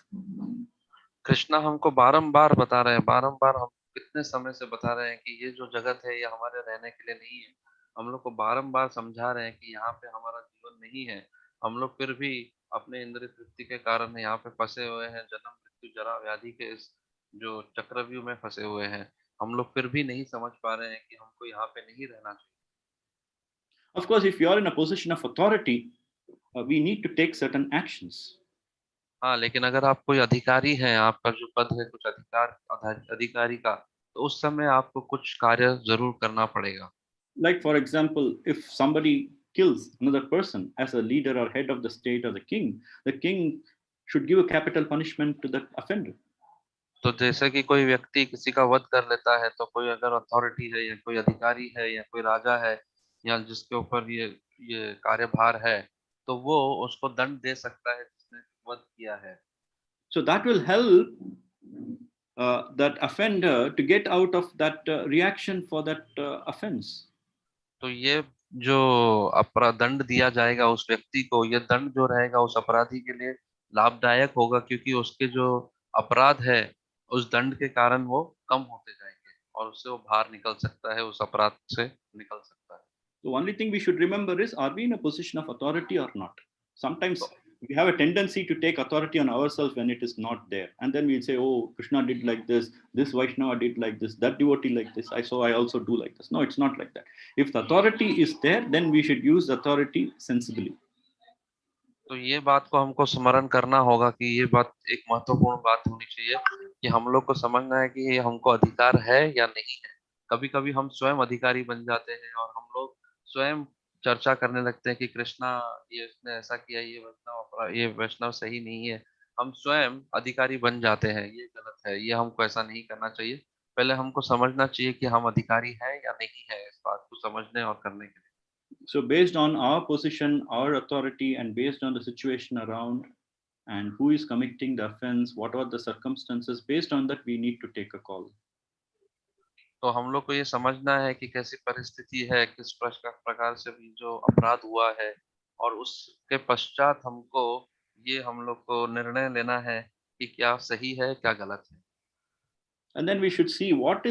Krishna हमको बारंबार बता रहे हैं, बारंबार हम कितने समय से बता रहे हैं कि ये जो जगत है ये हमारे रहने के लिए नहीं है। हम लोग को बारंबार समझा रहे हैं कि यहाँ पे हमारा जीवन नहीं है। हम लोग फिर भी अपने इंद्रिय तृप्ति के कारण यहाँ पे फंसे हुए हैं, जन्म मृत्यु जरा व्याधि के इस जो चक्रव्यूह में फंसे हुए हैं। हम लोग फिर भी नहीं समझ पा रहे हैं कि हमको यहाँ पे नहीं रहना चाहिए। Of course, if you are in a position of authority, we need to take certain actions. हाँ, लेकिन अगर आप कोई अधिकारी हैं, आपका जो पद है कुछ अधिकारी का, तो उस समय आपको कुछ कार्य जरूर करना पड़ेगा। Like for example, if somebody kills another person as a leader or head of the state or the king should give a capital punishment to the offender. तो जैसे कि कोई व्यक्ति किसी का वध कर लेता है, तो कोई अगर अथॉरिटी है या कोई अधिकारी है या कोई राजा है या जिसके ऊपर ये कार्यभार है, तो वो उसको दंड दे सकता है जिसने वध किया है। So that will help that offender to get out of that reaction for that offense. तो ये जो अपराध दंड दिया जाएगा उस व्यक्ति को, ये दंड जो रहेगा उस अपराधी के लिए लाभदायक होगा, क्योंकि उसके जो अपराध है उस दंड के कारण वो कम होते जाएंगे और उससे वो बाहर निकल सकता है, उस अपराध से निकल सकता है। The only thing we should remember is, are we in a position of authority or not? Sometimes तो we have a tendency to take authority on ourselves when it is not there. And then we'll say, oh, Krishna did like this Vaishnava did like this, that devotee like this, I also do like this. No, it's not like that. If the authority is there, then we should use the authority sensibly. तो ये बात को हमको स्मरण करना होगा कि ये बात एक महत्वपूर्ण बात होनी चाहिए कि हम लोग को समझना है कि ये हमको अधिकार है या नहीं है। कभी कभी हम स्वयं अधिकारी बन जाते हैं और हम लोग स्वयं चर्चा करने लगते हैं कि कृष्णा ये इसने ऐसा किया, ये वैष्णव सही नहीं है। हम स्वयं अधिकारी बन जाते हैं, ये गलत है, ये हमको ऐसा नहीं करना चाहिए। पहले हमको समझना चाहिए कि हम अधिकारी हैं या नहीं है, इस बात को समझने और करने के लिए। So based on our position, our authority, and based on the situation around and who is committing the offense, what are the circumstances, based on that we need to take a call. तो हम लोग को ये समझना है कि कैसी परिस्थिति है, किस प्रकार से भी जो अपराध हुआ है, और उसके पश्चात हमको ये हम लोग को निर्णय लेना है कि क्या सही है क्या गलत है। And then we should see what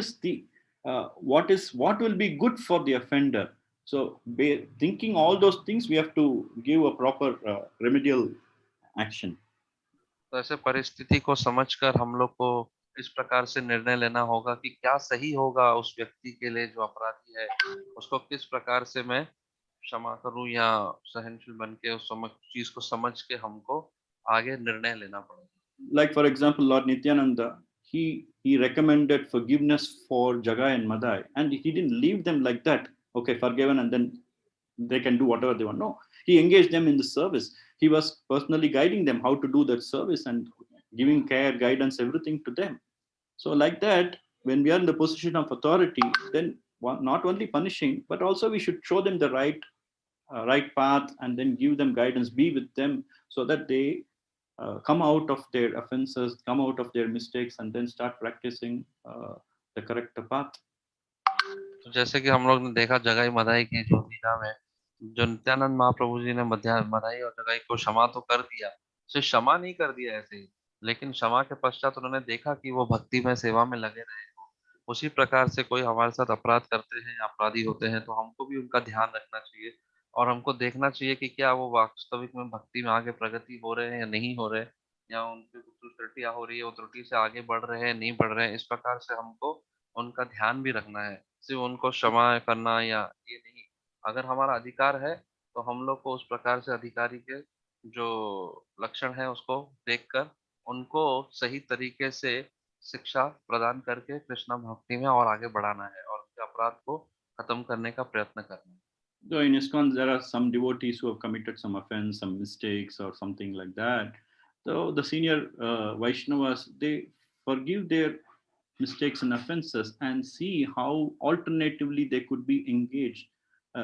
will be good for the offender. So thinking all those things, we have to give a proper remedial action. तो ऐसे परिस्थिति को समझकर हम लोग को इस प्रकार से निर्णय लेना होगा कि क्या सही होगा उस व्यक्ति के लिए जो अपराधी है, उसको किस प्रकार से मैं क्षमा करूं या सहनशील बन के उस चीज को समझ के हमको आगे निर्णय लेना पड़ेगा। Like for example, Lord Nityananda, he recommended forgiveness for Jagai and Madai, and he didn't leave them like that. Okay, forgiven, and then they can do whatever they want. No, he engaged them in the service. He was personally guiding them how to do that service and giving care, guidance, everything to them. So like that, when we are in the position of authority, then not only punishing, but also we should show them the right path, and then give them guidance, be with them, so that they come out of their offenses, come out of their mistakes, and then start practicing the correct path. तो जैसे कि हम लोग ने देखा जगाई मदाई की जो लीला में, जो नित्यानंद महाप्रभु जी ने मदाई और जगाई को क्षमा तो कर दिया, सिर्फ क्षमा नहीं कर दिया ऐसे ही, लेकिन क्षमा के पश्चात उन्होंने देखा कि वो भक्ति में सेवा में लगे रहे। उसी प्रकार से कोई हमारे साथ अपराध करते हैं या अपराधी होते हैं तो हमको भी उनका ध्यान रखना चाहिए और हमको देखना चाहिए कि क्या वो वास्तविक में भक्ति में आगे प्रगति हो रहे हैं या नहीं हो रहे, या उनकी कुछ त्रुटियां हो रही है, वो त्रुटि से आगे बढ़ रहे हैं नहीं बढ़ रहे हैं। इस प्रकार से हमको उनका ध्यान भी रखना है, सिर्फ उनको क्षमा करना या ये नहीं। अगर हमारा अधिकार है तो हम लोग को उस प्रकार से अधिकारी के जो लक्षण है उसको देखकर उनको सही तरीके से शिक्षा प्रदान करके कृष्ण भक्ति में और आगे बढ़ाना है और उनके अपराध को खत्म करने का प्रयत्न करना है। So in ISKCON, there are some devotees who have committed some offense, some mistakes, or something like that. So the senior Vaishnavas, they forgive their mistakes and offenses and see how alternatively they could be engaged,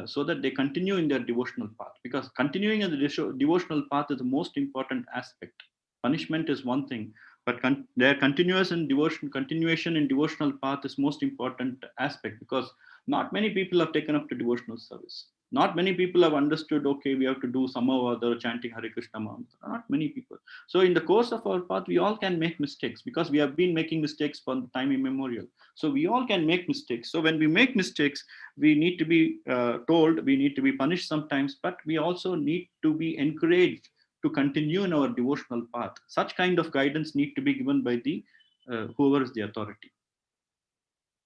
so that they continue in their devotional path. Because continuing in the devotional path is the most important aspect. Punishment is one thing, but their continuation in devotional path is most important aspect, because not many people have taken up to devotional service. Not many people have understood, okay, we have to do some or other chanting Hare Krishna mantra. Not many people. So in the course of our path, we all can make mistakes, because we have been making mistakes for time immemorial. So we all can make mistakes. So when we make mistakes, we need to be told, we need to be punished sometimes, but we also need to be encouraged to continue in our devotional path. Such kind of guidance need to be given by the whoever is the authority.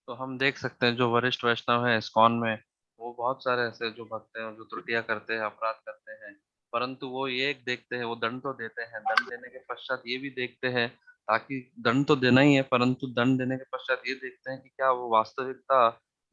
तो हम देख सकते हैं जो वरिष्ठ वैष्णव हैं ISKCON में, वो बहुत सारे ऐसे जो भक्त हैं जो त्रुटियां करते हैं, अपराध करते हैं, परंतु वो ये एक देखते हैं, वो दंड तो देते हैं, दंड देने के पश्चात ये भी देखते हैं, ताकि दंड तो देना ही है, परंतु दंड देने के पश्चात ये देखते हैं कि क्या वो वास्तविकता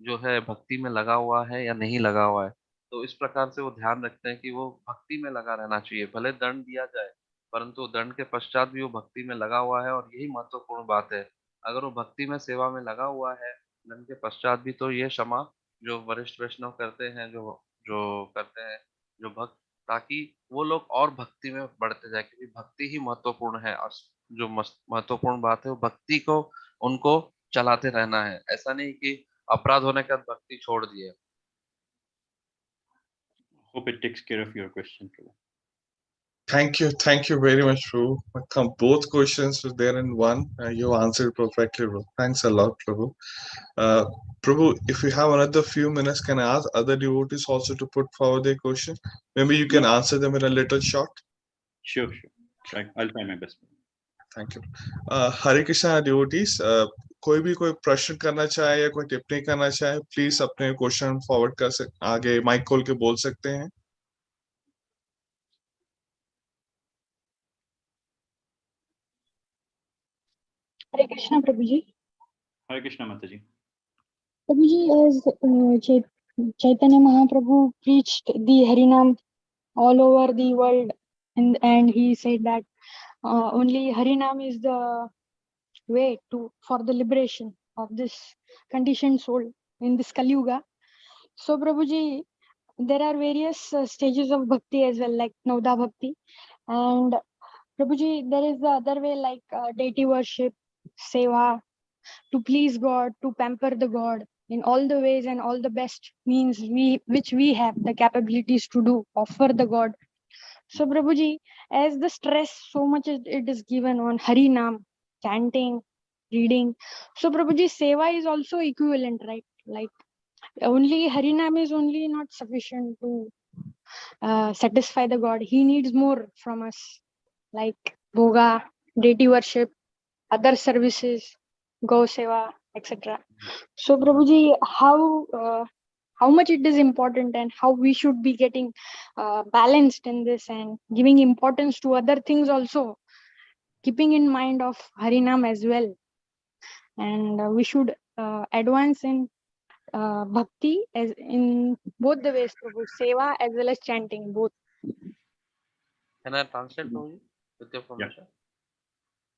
जो है भक्ति में लगा हुआ है या नहीं लगा हुआ है। तो इस प्रकार से वो ध्यान रखते हैं कि वो भक्ति में लगा रहना चाहिए, भले दंड दिया जाए, परंतु दंड के पश्चात भी वो भक्ति में लगा हुआ है, और यही महत्वपूर्ण बात है। अगर वो भक्ति में सेवा में लगा हुआ है दंड के पश्चात भी, तो ये क्षमा जो वरिष्ठ वैष्णव करते हैं, जो जो करते हैं, जो भक्त, ताकि वो लोग और भक्ति में बढ़ते जाए, क्योंकि भक्ति ही महत्वपूर्ण है, और जो महत्वपूर्ण बात है वो भक्ति को उनको चलाते रहना है। ऐसा नहीं कि अपराध होने के बाद भक्ति छोड़ दिए। Hope it takes care of your question, Prabhu. Thank you very much, Prabhu. Both questions were there in one. You answered perfectly, bro. Thanks a lot, Prabhu. Prabhu, if you have another few minutes, can I ask other devotees also to put forward their question? Maybe you can answer them in a little short. Sure. I'll try my best. Thank you. Hare Krishna devotees, कोई भी कोई प्रश्न करना चाहे या कोई टिप्पणी करना चाहे, प्लीज अपने क्वेश्चन फॉरवर्ड कर सकते, आगे माइक खोल के बोल सकते हैं। Hare Krishna, Prabhuji. Hare Krishna, Mataji. Prabhuji, as Chaitanya Mahaprabhu preached the Harinam all over the world, and he said that only Harinam is the way for the liberation of this conditioned soul in this Kali Yuga. So, Prabhuji, there are various stages of bhakti as well, like Navda Bhakti, and Prabhuji, there is the other way, like deity worship, seva, to please God, to pamper the God in all the ways and all the best means which we have the capabilities to do, offer the God. So Prabhuji, as the stress so much it is given on Hari Nam, chanting, reading. So Prabhuji, seva is also equivalent, right? Like only Hari Nam is only not sufficient to satisfy the God. He needs more from us, like Bhoga, deity worship, other services, Go Seva, etc. So Prabhuji, how much it is important and how we should be getting balanced in this and giving importance to other things also, keeping in mind of Harinam as well. And we should advance in bhakti as in both the ways, Prabhu, seva as well as chanting, both. Can I translate for you with your permission?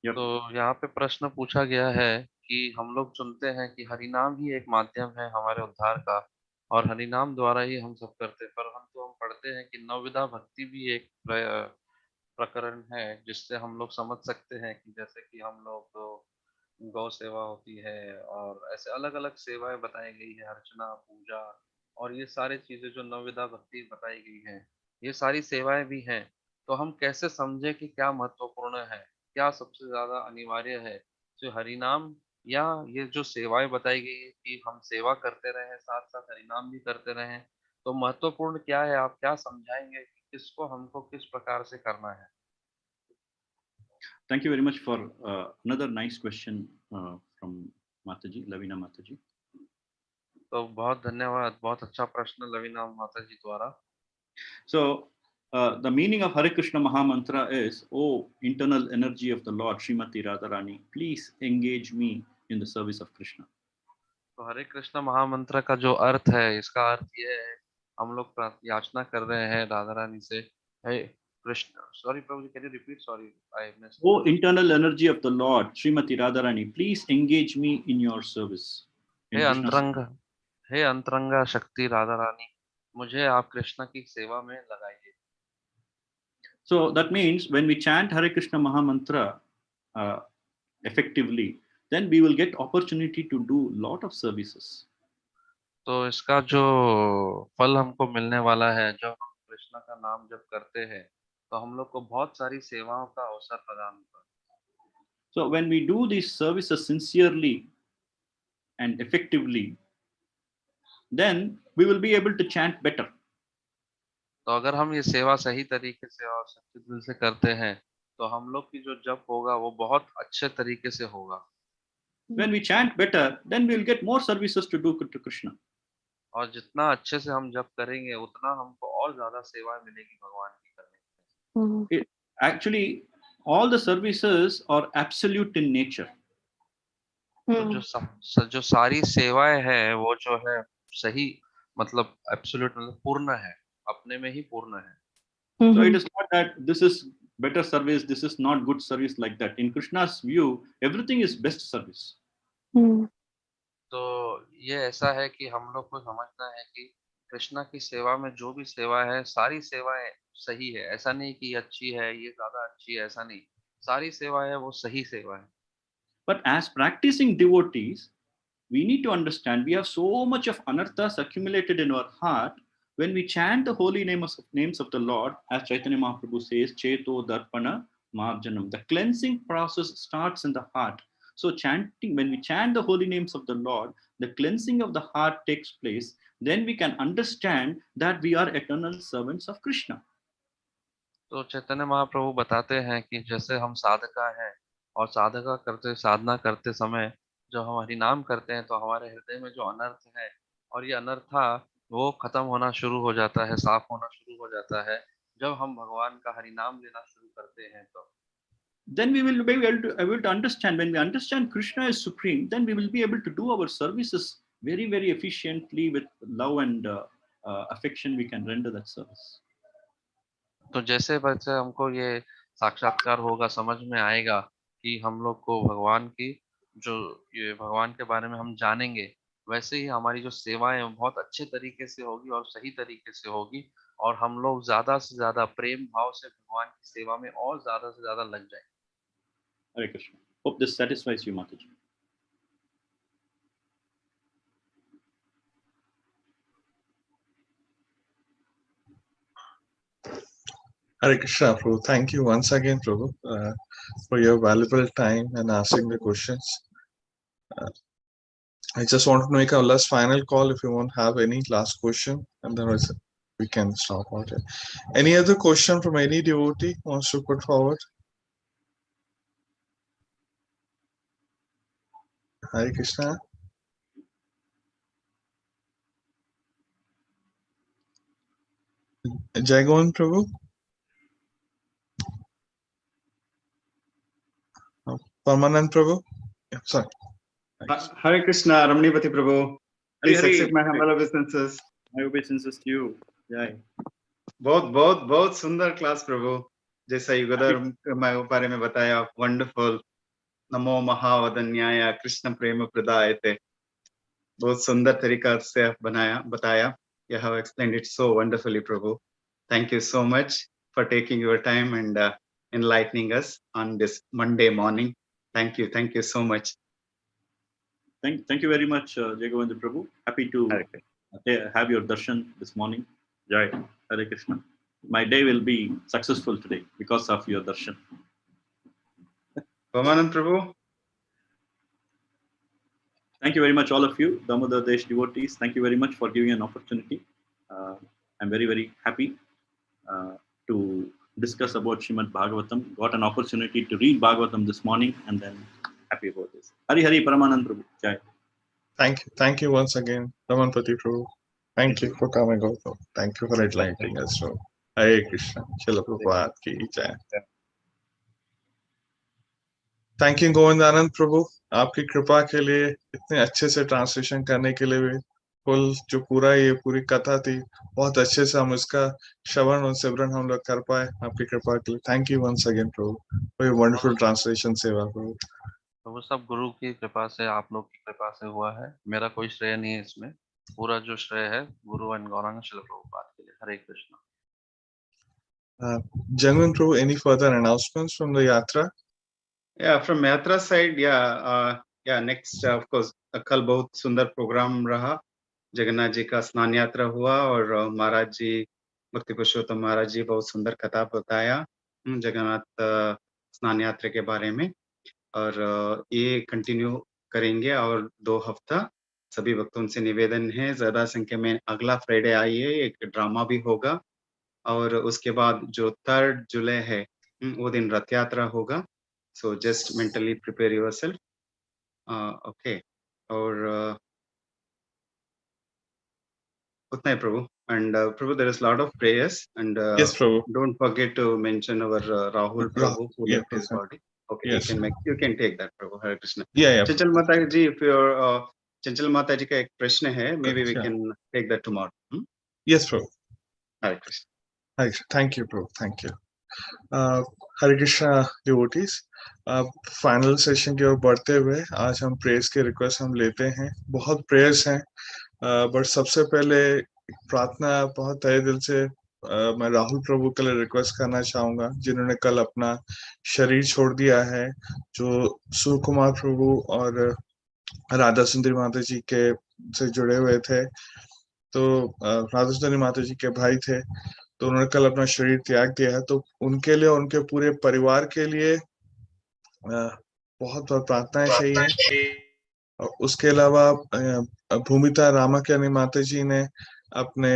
Yep. तो यहाँ पे प्रश्न पूछा गया है कि हम लोग सुनते हैं कि हरिनाम ही एक माध्यम है हमारे उद्धार का, और हरिनाम द्वारा ही हम सब करते हैं, परंतु हम पढ़ते हैं कि नवविधा भक्ति भी एक प्रकरण है जिससे हम लोग समझ सकते हैं कि जैसे कि हम लोग तो गौ सेवा होती है, और ऐसे अलग अलग सेवाएं बताई गई है, अर्चना, पूजा, और ये सारी चीजें जो नवविधा भक्ति बताई गई है, ये सारी सेवाएं भी हैं। तो हम कैसे समझे कि क्या महत्वपूर्ण है, क्या सबसे ज्यादा अनिवार्य है, जो हरिनाम या ये जो सेवाएं बताई गई है कि हम सेवा करते रहें साथ साथ हरिनाम भी करते रहें, तो महत्वपूर्ण क्या है, आप क्या समझाएंगे कि किसको हमको किस प्रकार से करना है? Thank you very much for another nice question from Mataji, Lavina Mataji. तो बहुत धन्यवाद, बहुत अच्छा प्रश्न लवीना माता जी द्वारा। So the meaning of Hare Krishna Mahamantra is, oh internal energy of the Lord, Srimati Radharani, please engage me in the service of Krishna. तो हरे कृष्ण महामंत्र का जो अर्थ है, इसका अर्थ ये है, हम लोग याचना कर रहे हैं राधा रानी से, हे कृष्ण, सॉरी प्रभु जी, can you repeat, sorry I missed. O internal energy of the Lord, Srimati Radharani, please engage me in your service. हे In Krishna's अंतरंग, हे अंतरंगा शक्ति राधा रानी, मुझे आप कृष्ण की सेवा में लगाइए। So that means when we chant Hare Krishna Maha Mantra effectively, then we will get opportunity to do lot of services. तो इसका जो फल हमको मिलने वाला है, जब हम कृष्ण का नाम जब करते हैं, तो हम लोग को बहुत सारी सेवाओं का अवसर प्रदान होता है। So when we do these services sincerely and effectively, then we will be able to chant better. तो अगर हम ये सेवा सही तरीके से और सच्चे दिल से करते हैं, तो हम लोग की जो जप होगा वो बहुत अच्छे तरीके से होगा। When we chant better, then we will get more services to do to Krishna. और जितना अच्छे से हम जप करेंगे, उतना हमको और ज्यादा सेवाएं मिलेगी भगवान की करने की। Actually, all the services are absolute in nature. तो जो सारी सेवाएं हैं वो जो है सही, मतलब एब्सोल्यूट, मतलब पूर्ण है, अपने में ही पूर्ण है। So it is not that this is better service, this is not good service, like that. In Krishna's view, everything is best service. तो ये ऐसा है कि हम लोग को समझना है कि कृष्णा की सेवा में जो भी सेवा है, सारी सेवाएं सही है। ऐसा नहीं कि अच्छी है, ये ज्यादा अच्छी है, ऐसा नहीं, सारी सेवा है वो सही सेवा है। But as practicing devotees, we need to understand we have so much of anarthas accumulated in our heart. When we chant the holy names of the Lord, as Chaitanya Mahaprabhu says, Cheto Darpana Marjanam, the cleansing process starts in the heart. So chanting, when we chant the holy names of the Lord, the cleansing of the heart takes place. Then we can understand that we are eternal servants of Krishna. तो चैतन्य महाप्रभु बताते हैं कि जैसे हम साधका हैं, और साधका करते, साधना करते समय जब हम हरि नाम करते हैं, तो हमारे हृदय में जो अनर्थ है, और ये अनर्थ था, वो खत्म होना शुरू हो जाता है, साफ होना शुरू हो जाता है जब हम भगवान का हरि नाम लेना शुरू करते हैं। तो then we will be able to understand. When we understand Krishna is supreme, then we will be able to do our services very, very efficiently with love and affection. We can render that service. तो जैसे बच्चे हमको ये साक्षात्कार होगा, समझ में आएगा कि हम लोग को भगवान की जो, ये भगवान के बारे में हम जानेंगे, वैसे ही हमारी जो सेवाएं बहुत अच्छे तरीके से होगी और सही तरीके से होगी, और हम लोग ज्यादा से ज्यादा प्रेम भाव से भगवान की सेवा में और ज्यादा से ज्यादा लग जाएंगे। Hare Krishna. Hope this satisfies you, Mataji. Hare Krishna, Prabhu. Thank you once again, Prabhu, for your valuable time and asking the questions. I just want to make a last final call if you won't have any last question, and then we can stop out here. Any other question from any devotee wants to put forward? Hare Krishna. Jai Govind, Prabhu. Permanent Prabhu. Yeah, sorry. Hare Krishna, Ramanipati Prabhu. Please Hare accept my humble obeisances. My obeisances to you. Jai. बहुत सुंदर class प्रभु, जैसा युगधर बारे में बताया, wonderful. नमो महावदन्याय कृष्ण प्रेम प्रदायते, बहुत सुंदर तरीका से बताया। You have explained it so wonderfully, Prabhu. Thank you so much for taking your time and enlightening us on this Monday morning. Thank you so much. Thank you very much, Jai Govinda Prabhu. Happy to have your darshan this morning. Jai. Hare Krishna. My day will be successful today because of your darshan. Ramanand Prabhu. Thank you very much, all of you, Damodar Desh devotees. Thank you very much for giving an opportunity. I'm very, very happy to discuss about Srimad Bhagavatam. Got an opportunity to read Bhagavatam this morning, and then happy about this. Hari Hari Paramanand Prabhu. Jai. Thank you once again, Ramanipati Prabhu. Thank you for coming over. Thank you for enlightening us. So, Hare Krishna. Chalo Prabhupada ki jai. Thank you Govindananda प्रभु, आपकी कृपा के लिए, इतने अच्छे से translation करने के लिए भी फुल जो पूरा ये पूरी कथा थी, बहुत अच्छे से हम इसका श्रवण और सिमरन हम लोग कर पाए आपकी कृपा के लिए। थैंक यू वंस अगेन प्रभु फॉर योर वंडरफुल ट्रांसलेशन सेवा प्रभु। तो वो सब गुरु की कृपा से, आप लोग की कृपा से हुआ है। मेरा कोई श्रेय नहीं है इसमें, पूरा जो श्रेय है गुरु एंड गौरांग श्रील प्रभुपाद के लिए। हरे Krishna. Jangman Prabhu, any further announcements from the yatra? Yeah, from Yatra side, next of course कल बहुत सुंदर प्रोग्राम रहा। जगन्नाथ जी का स्नान यात्रा हुआ और महाराज जी, भक्ति पुरुषोत्तम महाराज जी बहुत सुंदर कथा बताया जगन्नाथ स्नान यात्रा के बारे में। और ये कंटिन्यू करेंगे और 2 हफ्ता सभी भक्तों से निवेदन है ज्यादा संख्या में अगला फ्राइडे आइए, एक ड्रामा भी होगा। और उसके बाद जो 3 जुलाई है वो दिन रथ यात्रा होगा। So just mentally prepare yourself. Okay, और उतना ही प्रभु। And Prabhu, there is a lot of prayers, and Yes, Prabhu. don't forget to mention our Rahul Prabhu who Yeah, left his body. Okay, yes. you can take that, Prabhu. Hare Krishna. Yeah. Chanchal Mata ji, if your Chanchal Mata ji का एक प्रश्न है, maybe we Yeah. can take that tomorrow. Yes, Prabhu. Hare Krishna. Hare Krishna. Thank you, Prabhu. Thank you. Hare Krishna devotees. Final session की ओर बढ़ते हुए आज हम prayers के रिक्वेस्ट हम लेते हैं। बहुत प्रेयर्स हैं, बट सबसे पहले प्रार्थना बहुत तहे दिल से मैं राहुल प्रभु के लिए रिक्वेस्ट करना चाहूंगा, जिन्होंने कल अपना शरीर छोड़ दिया है, जो सुकुमार प्रभु और राधा सुंदरी माता जी के से जुड़े हुए थे। तो राधा सुंदरी माता जी के भाई थे, तो उन्होंने कल अपना शरीर त्याग दिया है। तो उनके लिए, उनके पूरे परिवार के लिए बहुत बहुत प्रार्थनाएं चाहिए। और उसके अलावा भूमिता रामाक्यानी माता जी ने अपने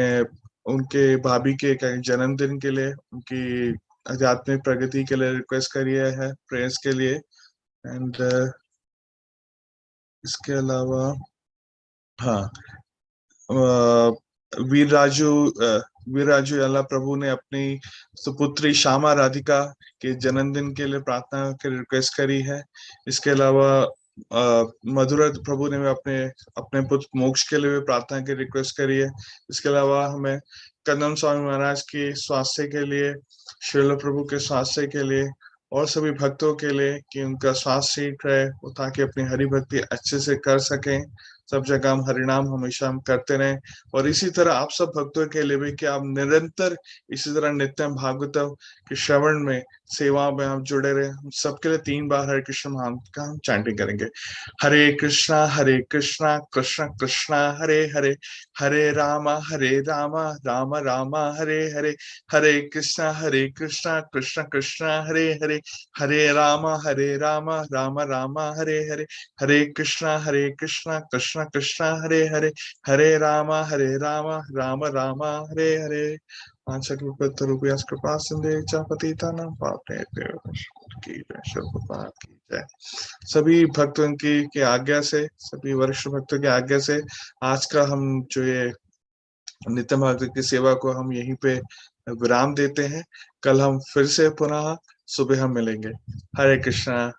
उनके भाभी के जन्मदिन के लिए, उनकी आध्यात्मिक प्रगति के लिए रिक्वेस्ट करी है प्रेयर्स के लिए। एंड इसके अलावा वीर राजू अल्लाह प्रभु ने अपनी सुपुत्री श्यामा राधिका के जन्मदिन के लिए प्रार्थना के रिक्वेस्ट करी है। इसके अलावा मधुरा प्रभु ने अपने पुत्र मोक्ष के लिए भी प्रार्थना की रिक्वेस्ट करी है। इसके अलावा हमें कदम स्वामी महाराज की स्वास्थ्य के लिए, श्रील प्रभु के स्वास्थ्य के लिए और सभी भक्तों के लिए कि उनका स्वास्थ्य ठीक रहे, वो ताकि अपनी हरि भक्ति अच्छे से कर सकें। सब जगह हम हरिनाम हमेशा हम करते रहें। और इसी तरह आप सब भक्तों के लिए भी कि आप निरंतर इसी तरह नित्यम भागवतम के श्रवण में, सेवा में हम जुड़े रहे। हम सबके लिए 3 बार हरे कृष्ण महामंत्र का हम चैंटिंग करेंगे। हरे कृष्णा कृष्ण कृष्ण हरे हरे, हरे राम राम राम हरे हरे, हरे कृष्ण कृष्ण कृष्ण हरे हरे, हरे राम राम राम हरे हरे, हरे कृष्ण कृष्ण कृष्ण हरे हरे, हरे राम राम राम हरे हरे। रूपया कृपा सिंधे पतितानां पावनेभ्यो की जय। सभी भक्तों की आज्ञा से, सभी वरिष्ठ भक्तों की आज्ञा से आज का हम जो ये नित्य भागवत की सेवा को हम यहीं पे विराम देते हैं। कल हम फिर से पुनः सुबह हम मिलेंगे। हरे कृष्णा।